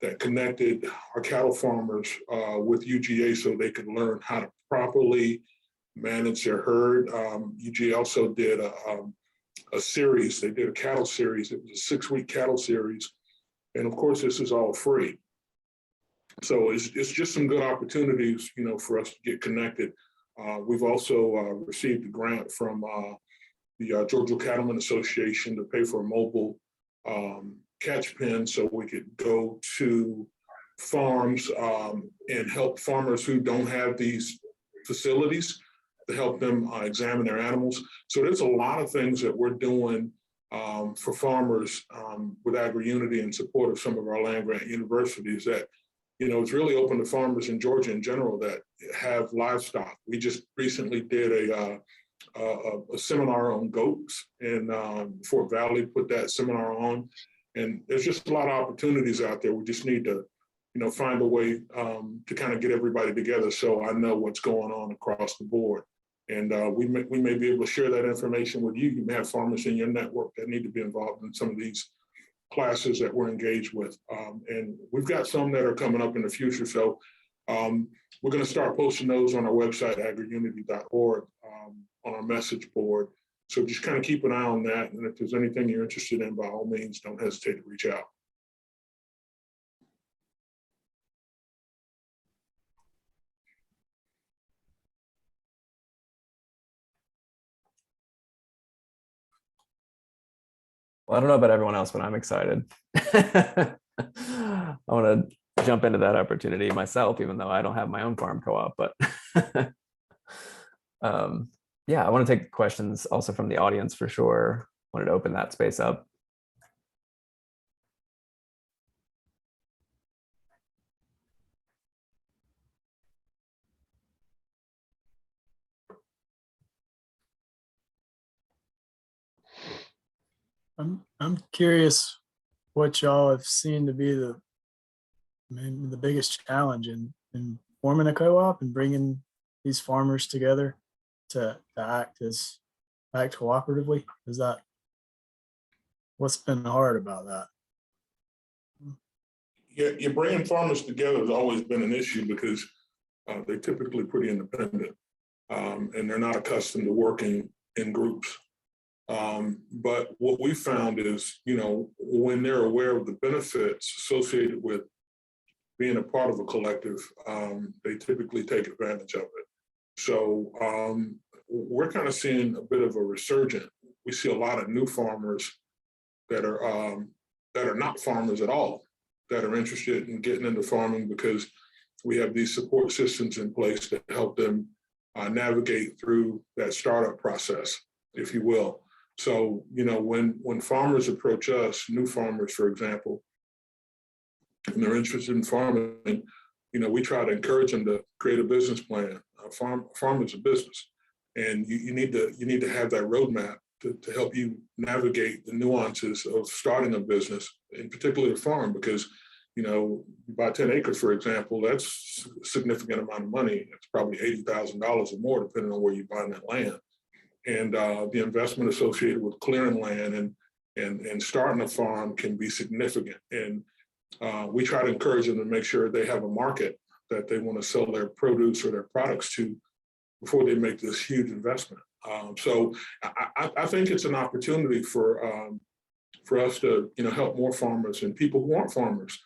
that connected our cattle farmers with UGA so they could learn how to properly manage their herd. UGA also did a series. They did a cattle series. It was a 6-week cattle series. And of course, this is all free. So it's just some good opportunities, for us to get connected. We've also received a grant from the Georgia Cattlemen Association to pay for a mobile catch pen so we could go to farms and help farmers who don't have these facilities to help them examine their animals. So there's a lot of things that we're doing for farmers with AgriUnity in support of some of our land-grant universities that, it's really open to farmers in Georgia in general that have livestock. We just recently did a seminar on goats in Fort Valley, put that seminar on. And there's just a lot of opportunities out there. We just need to, find a way to kind of get everybody together so I know what's going on across the board. And we may be able to share that information with you. You may have farmers in your network that need to be involved in some of these classes that we're engaged with. And we've got some that are coming up in the future. So we're going to start posting those on our website, agriunity.org, on our message board. So just kind of keep an eye on that. And if there's anything you're interested in, by all means, don't hesitate to reach out. Well, I don't know about everyone else, but I'm excited. I want to jump into that opportunity myself, even though I don't have my own farm co-op. But yeah, I want to take questions also from the audience for sure. Wanted to open that space up. I'm curious what y'all have seen to be the biggest challenge in forming a co-op and bringing these farmers together to act cooperatively. Is that what's been hard about that? Yeah, you're bringing farmers together has always been an issue because they're typically pretty independent and they're not accustomed to working in groups. But what we found is, when they're aware of the benefits associated with being a part of a collective, they typically take advantage of it. So we're kind of seeing a bit of a resurgence. We see a lot of new farmers that are not farmers at all, that are interested in getting into farming because we have these support systems in place to help them navigate through that startup process, if you will. So, when farmers approach us, new farmers, for example, and they're interested in farming, we try to encourage them to create a business plan. Farm is a business, and you need to have that roadmap to help you navigate the nuances of starting a business, in particular a farm, because you buy 10 acres, for example, that's a significant amount of money. It's probably $80,000 or more, depending on where you buy that land. And the investment associated with clearing land and starting a farm can be significant. And we try to encourage them to make sure they have a market that they want to sell their produce or their products to before they make this huge investment. So I think it's an opportunity for us to help more farmers and people who aren't farmers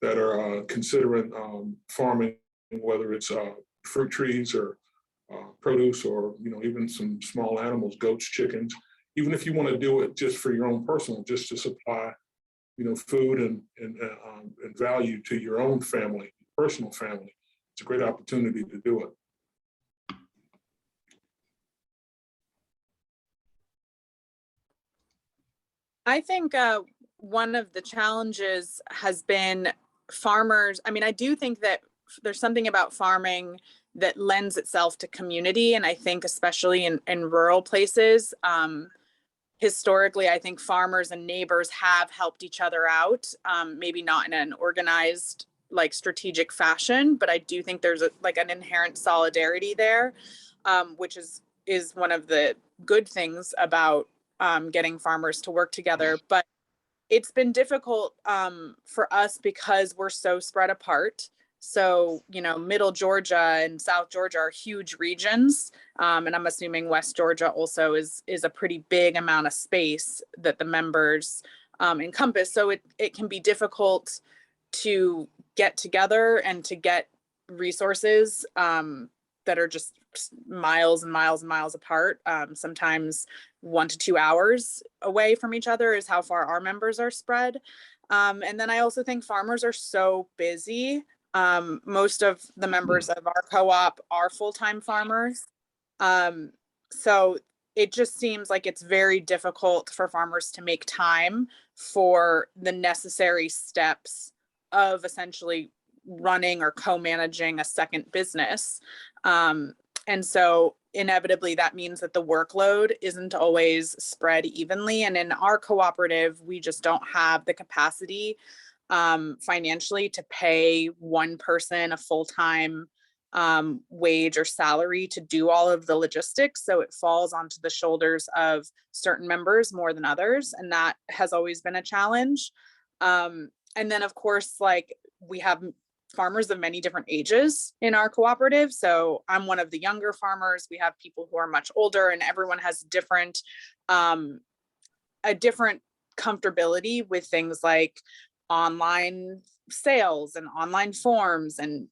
that are considering farming, whether it's fruit trees or produce or even some small animals, goats, chickens. Even if you want to do it just for your own personal, just to supply food and value to your own family, personal family, it's a great opportunity to do it. I think one of the challenges has been farmers. I mean, I do think that there's something about farming that lends itself to community. And I think especially in rural places, historically, I think farmers and neighbors have helped each other out, maybe not in an organized, like strategic fashion, but I do think there's like an inherent solidarity there, which is one of the good things about getting farmers to work together. But it's been difficult for us because we're so spread apart. So, you know, Middle Georgia and South Georgia are huge regions. And I'm assuming West Georgia also is a pretty big amount of space that the members encompass. So it can be difficult to get together and to get resources that are just miles and miles and miles apart. Sometimes 1 to 2 hours away from each other is how far our members are spread. And then I also think farmers are so busy. Most of the members of our co-op are full-time farmers. So it just seems like it's very difficult for farmers to make time for the necessary steps of essentially running or co-managing a second business. And so inevitably that means that the workload isn't always spread evenly. And in our cooperative, we just don't have the capacity financially to pay one person a full-time wage or salary to do all of the logistics. So it falls onto the shoulders of certain members more than others. And that has always been a challenge. And then of course, like we have farmers of many different ages in our cooperative. So I'm one of the younger farmers. We have people who are much older, and everyone has a different comfortability with things like online sales and online forms and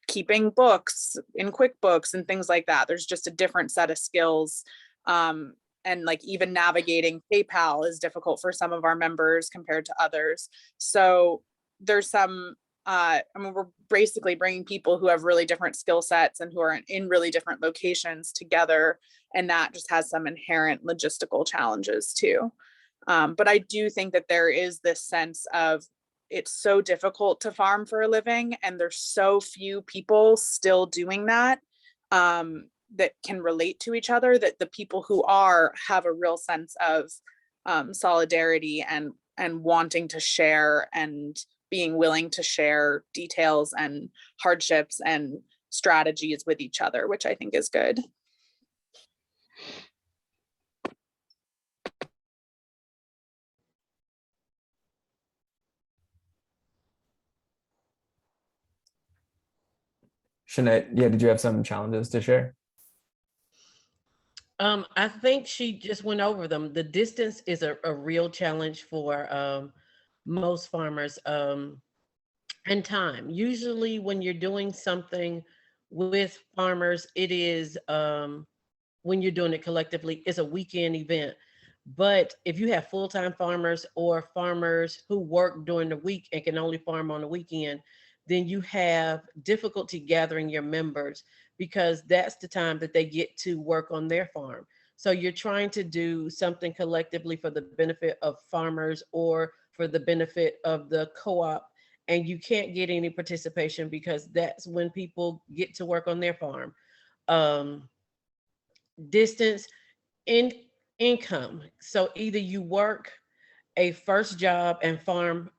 keeping books in QuickBooks and things like that. There's just a different set of skills. And like even navigating PayPal is difficult for some of our members compared to others. So there's some, I mean, we're basically bringing people who have really different skill sets and who are in really different locations together. And that just has some inherent logistical challenges too. But I do think that there is this sense of it's so difficult to farm for a living, and there's so few people still doing that that can relate to each other, that the people who are have a real sense of solidarity and wanting to share and being willing to share details and hardships and strategies with each other, which I think is good. Shanae, yeah, did you have some challenges to share? I think she just went over them. The distance is a real challenge for most farmers, and time. Usually when you're doing something with farmers, it is, when you're doing it collectively, it's a weekend event. But if you have full-time farmers or farmers who work during the week and can only farm on the weekend, then you have difficulty gathering your members, because that's the time that they get to work on their farm. So you're trying to do something collectively for the benefit of farmers or for the benefit of the co-op, and you can't get any participation because that's when people get to work on their farm. Distance, income. So either you work a first job and farm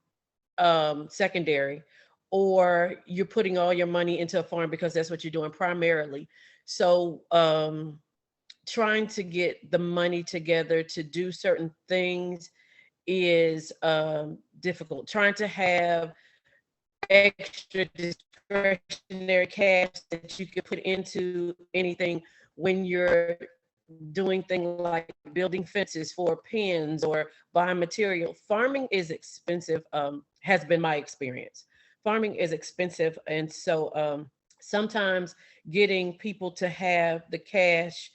secondary, or you're putting all your money into a farm because that's what you're doing primarily. So trying to get the money together to do certain things is difficult. Trying to have extra discretionary cash that you could put into anything when you're doing things like building fences for pens or buying material. Farming is expensive, has been my experience. Farming is expensive. And so sometimes getting people to have the cash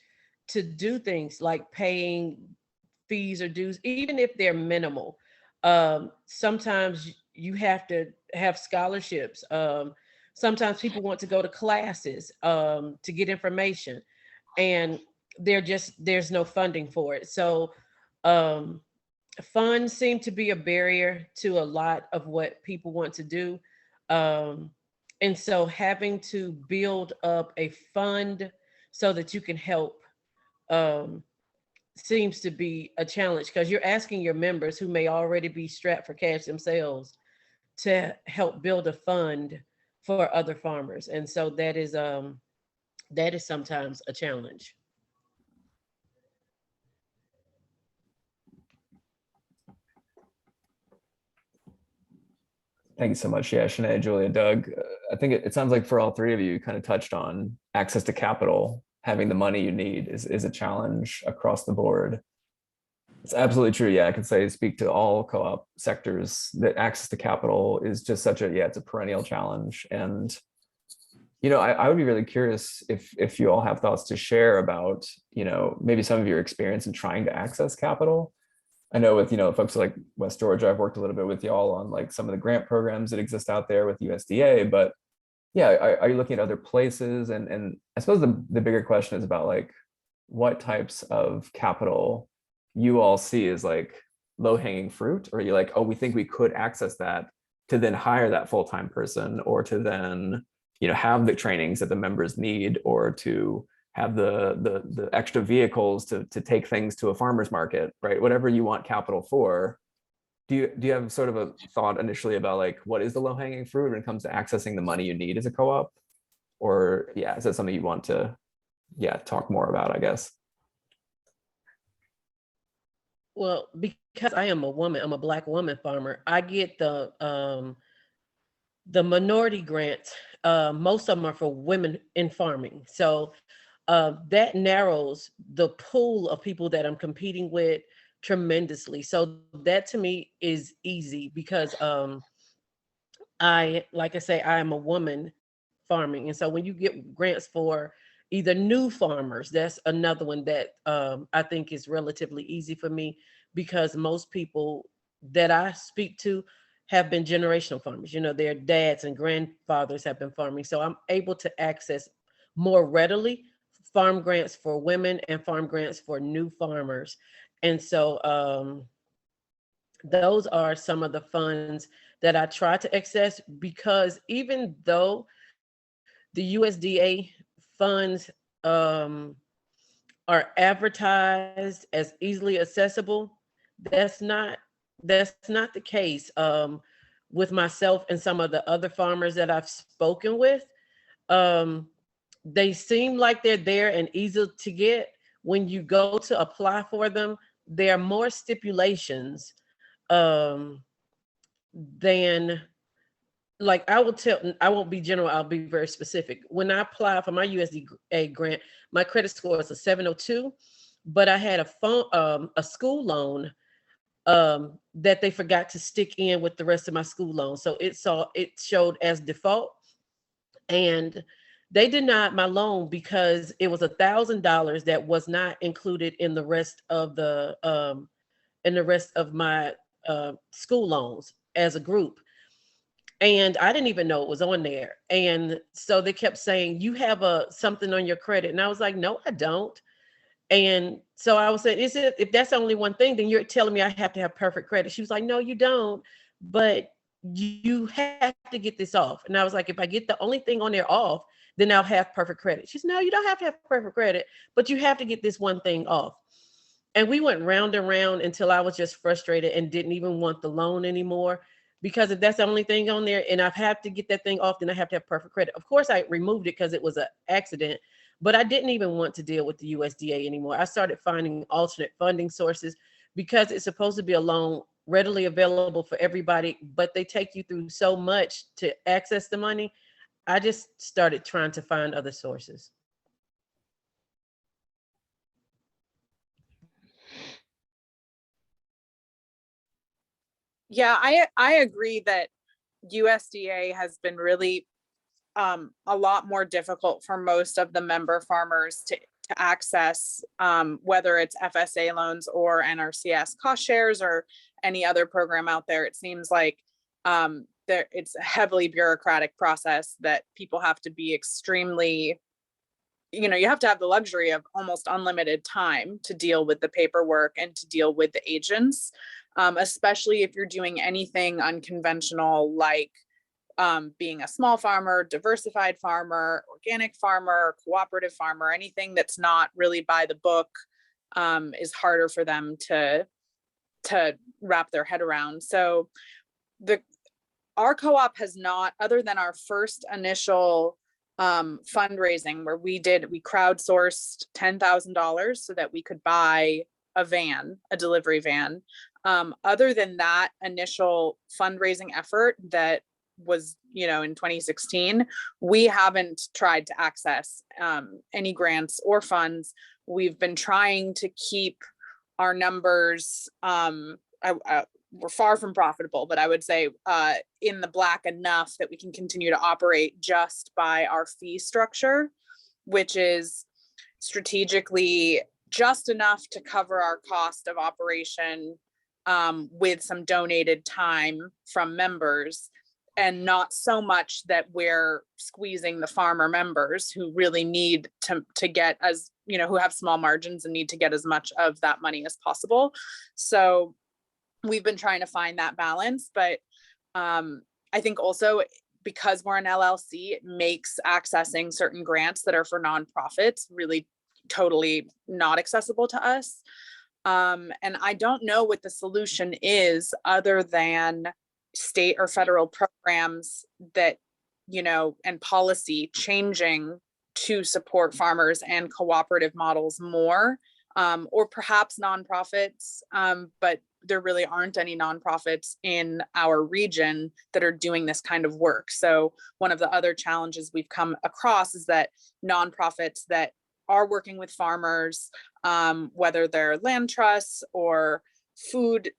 to do things like paying fees or dues, even if they're minimal, sometimes you have to have scholarships. Sometimes people want to go to classes to get information, and there's no funding for it. So funds seem to be a barrier to a lot of what people want to do. And so having to build up a fund so that you can help seems to be a challenge, because you're asking your members who may already be strapped for cash themselves to help build a fund for other farmers. And so that is sometimes a challenge. Thank you so much. Yeah, Shanae, Julia, Doug. I think it sounds like for all three of you kind of touched on access to capital. Having the money you need is a challenge across the board. It's absolutely true. Yeah, I can speak to all co-op sectors that access to capital is just such a, it's a perennial challenge. And, I would be really curious if you all have thoughts to share about, maybe some of your experience in trying to access capital. I know with, folks like West Georgia, I've worked a little bit with y'all on like some of the grant programs that exist out there with USDA, but yeah, are you looking at other places? And I suppose the bigger question is about like, what types of capital you all see as like low hanging fruit, or are you like, oh, we think we could access that to then hire that full-time person, or to then, have the trainings that the members need, or to have the extra vehicles to take things to a farmer's market, right? Whatever you want capital for. Do you have sort of a thought initially about like, what is the low hanging fruit when it comes to accessing the money you need as a co-op? Or is that something you want to, talk more about, I guess? Well, because I am a woman, I'm a Black woman farmer, I get the minority grants. Most of them are for women in farming. So that narrows the pool of people that I'm competing with tremendously. So that to me is easy, because like I say, I am a woman farming. And so when you get grants for either new farmers, that's another one that I think is relatively easy for me, because most people that I speak to have been generational farmers. Their dads and grandfathers have been farming. So I'm able to access more readily farm grants for women and farm grants for new farmers. And so those are some of the funds that I try to access, because even though the USDA funds are advertised as easily accessible, that's not the case with myself and some of the other farmers that I've spoken with. They seem like they're there and easy to get. When you go to apply for them, there are more stipulations than, like, I won't be general, I'll be very specific. When I applied for my USDA grant, my credit score was a 702, but I had a school loan that they forgot to stick in with the rest of my school loan. So it showed as default, and they denied my loan because it was $1,000 that was not included in the rest of my school loans as a group. And I didn't even know it was on there. And so they kept saying, you have something on your credit. And I was like, no, I don't. And so I was saying, if that's only one thing, then you're telling me I have to have perfect credit. She was like, no, you don't, but you have to get this off. And I was like, if I get the only thing on there off, then I'll have perfect credit. She said, no, you don't have to have perfect credit, but you have to get this one thing off. And we went round and round until I was just frustrated and didn't even want the loan anymore. Because if that's the only thing on there and I have to get that thing off, then I have to have perfect credit. Of course, I removed it because it was an accident, but I didn't even want to deal with the USDA anymore. I started finding alternate funding sources, because it's supposed to be a loan readily available for everybody, but they take you through so much to access the money. I just started trying to find other sources. Yeah, I agree that USDA has been really a lot more difficult for most of the member farmers to access, whether it's FSA loans or NRCS cost shares or any other program out there. It seems like it's a heavily bureaucratic process that people have to be extremely, you have to have the luxury of almost unlimited time to deal with the paperwork and to deal with the agents. especially if you're doing anything unconventional, like being a small farmer, diversified farmer, organic farmer, cooperative farmer, anything that's not really by the book is harder for them to wrap their head around. So our co-op has not, other than our first initial fundraising where we crowdsourced $10,000 so that we could buy a delivery van. Other than that initial fundraising effort that was, in 2016, we haven't tried to access any grants or funds. We've been trying to keep our numbers, we're far from profitable, but I would say in the black enough that we can continue to operate just by our fee structure, which is strategically just enough to cover our cost of operation with some donated time from members, and not so much that we're squeezing the farmer members who really need to get as, who have small margins and need to get as much of that money as possible. So we've been trying to find that balance, but I think also because we're an LLC, it makes accessing certain grants that are for nonprofits really totally not accessible to us. And I don't know what the solution is other than state or federal programs that, and policy changing to support farmers and cooperative models more, or perhaps nonprofits, but there really aren't any nonprofits in our region that are doing this kind of work. So one of the other challenges we've come across is that nonprofits that are working with farmers, whether they're land trusts or food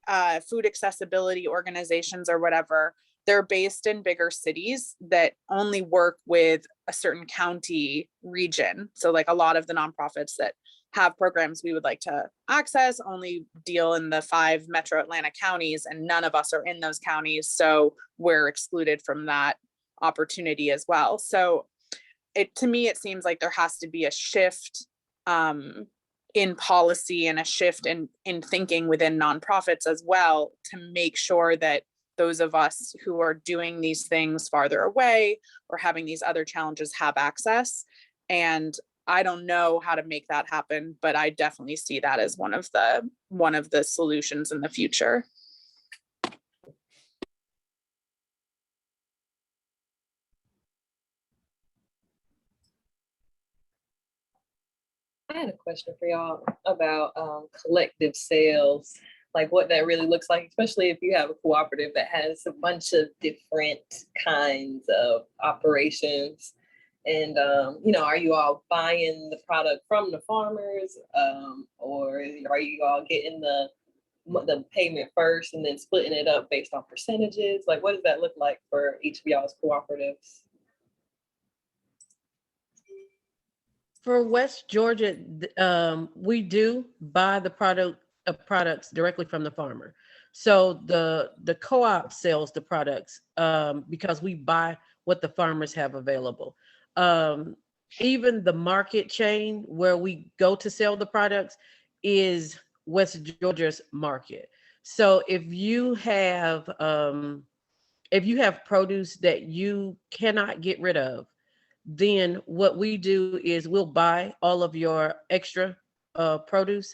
accessibility organizations or whatever, they're based in bigger cities that only work with a certain county region. So like a lot of the nonprofits that have programs we would like to access only deal in the 5 metro Atlanta counties, and none of us are in those counties. So we're excluded from that opportunity as well. So to me, it seems like there has to be a shift in policy and a shift in thinking within nonprofits as well, to make sure that those of us who are doing these things farther away or having these other challenges have access. And I don't know how to make that happen, but I definitely see that as one of the solutions in the future. I had a question for y'all about collective sales, like what that really looks like, especially if you have a cooperative that has a bunch of different kinds of operations. And, are you all buying the product from the farmers, or are you all getting the payment first and then splitting it up based on percentages? Like, what does that look like for each of y'all's cooperatives? For West Georgia, we do buy the products directly from the farmer. So the co-op sells the products because we buy what the farmers have available. Even the market chain where we go to sell the products is West Georgia's market. So if you have produce that you cannot get rid of, then what we do is we'll buy all of your extra produce,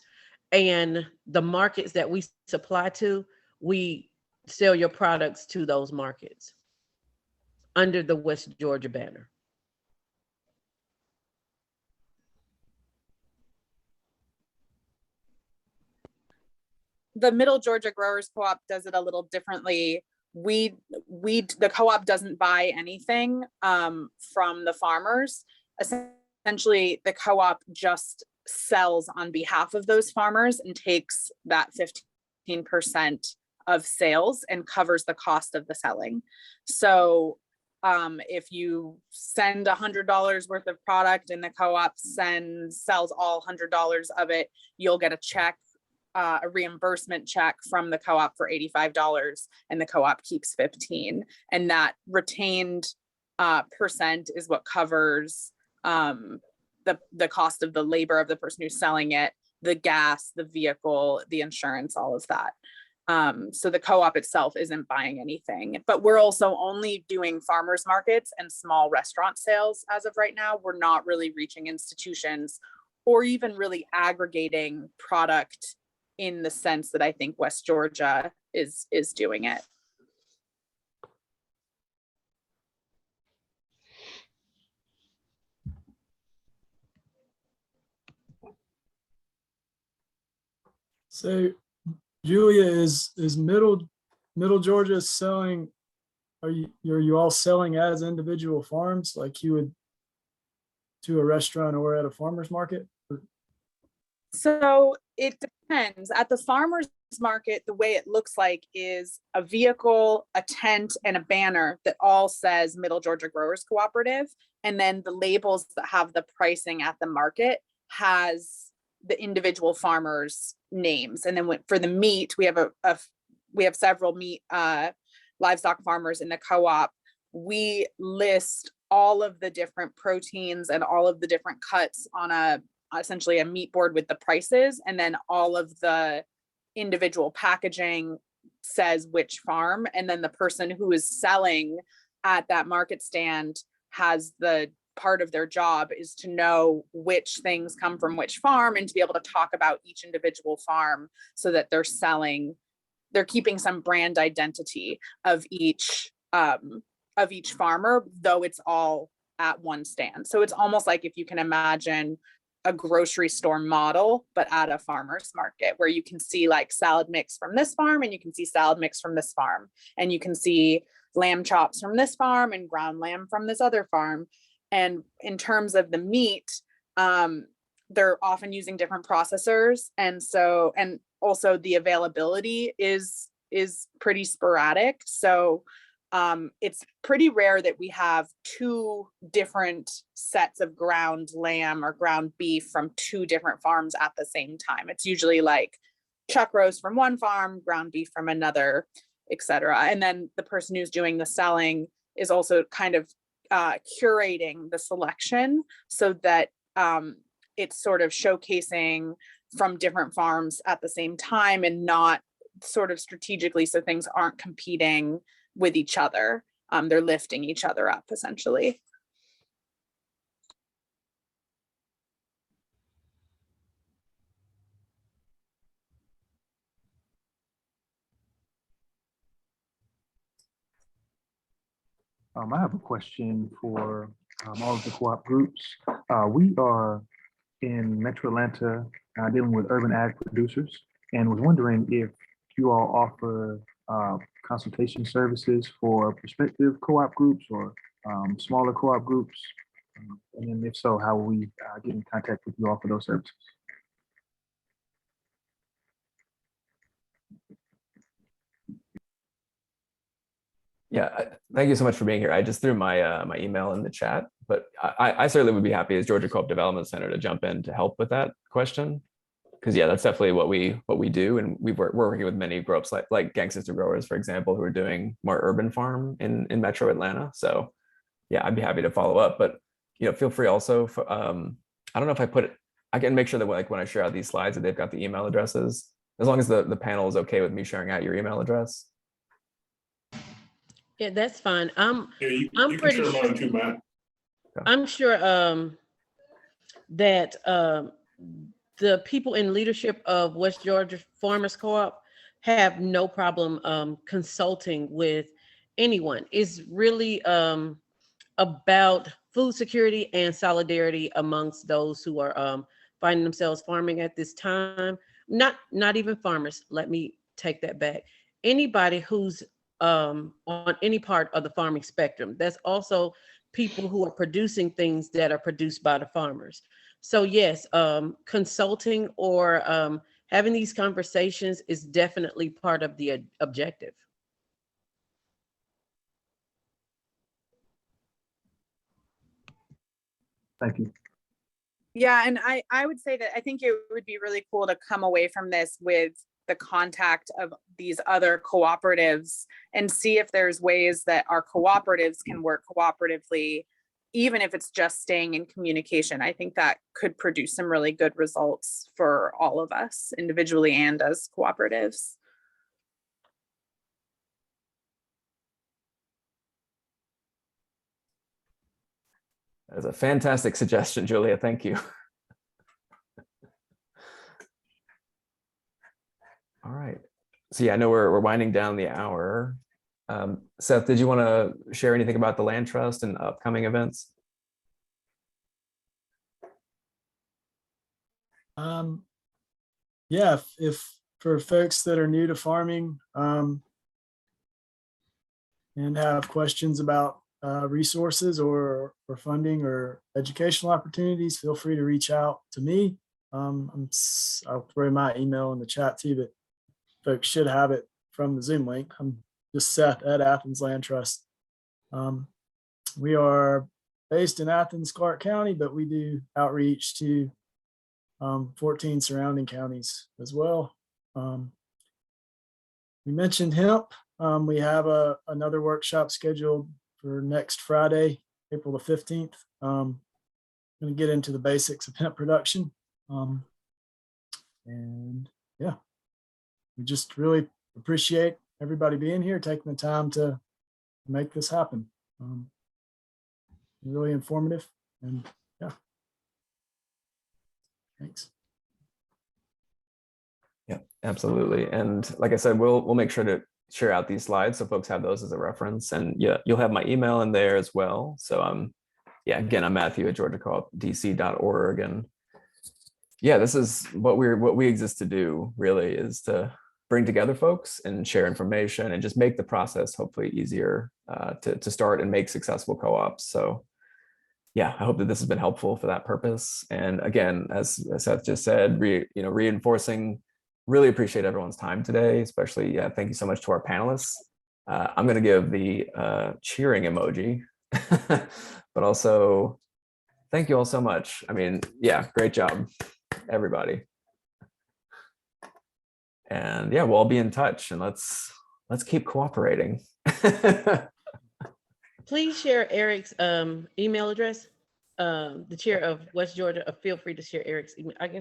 and the markets that we supply to, we sell your products to those markets under the West Georgia banner. The Middle Georgia Growers Co-op does it a little differently. The co-op doesn't buy anything from the farmers. Essentially, the co-op just sells on behalf of those farmers and takes that 15% of sales and covers the cost of the selling. So if you send $100 worth of product and the co-op sells all $100 of it, you'll get a check, a reimbursement check from the co-op for $85, and the co-op keeps 15. And that retained percent is what covers the cost of the labor of the person who's selling it, the gas, the vehicle, the insurance, all of that. So the co-op itself isn't buying anything, but we're also only doing farmers markets and small restaurant sales as of right now. We're not really reaching institutions or even really aggregating product in the sense that I think West Georgia is doing it. So Julia, is middle Georgia selling? Are you all selling as individual farms like you would to a restaurant or at a farmer's market? So it depends. At the farmer's market, the way it looks like is a vehicle, a tent, and a banner that all says Middle Georgia Growers Cooperative. And then the labels that have the pricing at the market has the individual farmers' names. And then for the meat, we have several meat livestock farmers in the co-op. We list all of the different proteins and all of the different cuts on essentially a meat board with the prices, and then all of the individual packaging says which farm, and then the person who is selling at that market stand has the part of their job is to know which things come from which farm and to be able to talk about each individual farm so that they're keeping some brand identity of each farmer, though it's all at one stand. So it's almost like if you can imagine a grocery store model, but at a farmer's market where you can see like salad mix from this farm and you can see salad mix from this farm, and you can see lamb chops from this farm and ground lamb from this other farm. And in terms of the meat, they're often using different processors. And also the availability is pretty sporadic. So it's pretty rare that we have two different sets of ground lamb or ground beef from two different farms at the same time. It's usually like chuck roast from one farm, ground beef from another, etc. And then the person who's doing the selling is also kind of curating the selection so that it's sort of showcasing from different farms at the same time and not sort of strategically, so things aren't competing with each other. They're lifting each other up essentially. I have a question for all of the co-op groups. We are in Metro Atlanta dealing with urban ag producers, and was wondering if you all offer consultation services for prospective co-op groups or smaller co-op groups. And then if so, how will we get in contact with you all for those services? Yeah, thank you so much for being here. I just threw my my email in the chat, but I certainly would be happy as Georgia Co-op Development Center to jump in to help with that question. Because yeah, that's definitely what we do, and we're working with many groups like Gang Sister Growers, for example, who are doing more urban farm in Metro Atlanta. So yeah, I'd be happy to follow up. But feel free also. I don't know if I put it. I can make sure that when I share out these slides that they've got the email addresses, as long as the panel is okay with me sharing out your email address. Yeah, that's fine. Yeah, you can pretty share sure. mine too, Matt. I'm sure that the people in leadership of West Georgia Farmers Co-op have no problem consulting with anyone. It's really about food security and solidarity amongst those who are finding themselves farming at this time. Not even farmers. Let me take that back. Anybody who's on any part of the farming spectrum. That's also people who are producing things that are produced by the farmers. So yes, consulting or having these conversations is definitely part of the objective. Thank you. Yeah, and I would say that I think it would be really cool to come away from this with the contact of these other cooperatives and see if there's ways that our cooperatives can work cooperatively even if it's just staying in communication, I think that could produce some really good results for all of us individually and as cooperatives. That is a fantastic suggestion, Julia. Thank you. All right. So yeah, I know we're winding down the hour. Seth, did you want to share anything about the land trust and upcoming events? Yeah, if for folks that are new to farming and have questions about resources or funding or educational opportunities, feel free to reach out to me. I'll throw my email in the chat too, but folks should have it from the Zoom link. I'm just Seth at Athens Land Trust. We are based in Athens, Clark County, but we do outreach to 14 surrounding counties as well. We mentioned hemp. We have another workshop scheduled for next Friday, April the 15th. I'm going to get into the basics of hemp production. And yeah, we just really appreciate everybody being here, taking the time to make this happen. Really informative, and yeah, thanks. Yeah, absolutely. And like I said, we'll make sure to share out these slides so folks have those as a reference. And yeah, you'll have my email in there as well. So yeah, again, I'm Matthew at georgiacoopdc.org. And yeah, this is what we exist to do, really, is to bring together folks and share information and just make the process hopefully easier to start and make successful co-ops. So yeah, I hope that this has been helpful for that purpose. And again, as Seth just said, reinforcing, really appreciate everyone's time today, especially, yeah, thank you so much to our panelists. I'm going to give the cheering emoji, but also thank you all so much. I mean, yeah, great job, everybody. And yeah, we'll all be in touch, and let's keep cooperating. Please share Eric's email address. The chair of West Georgia, feel free to share Eric's email. I guess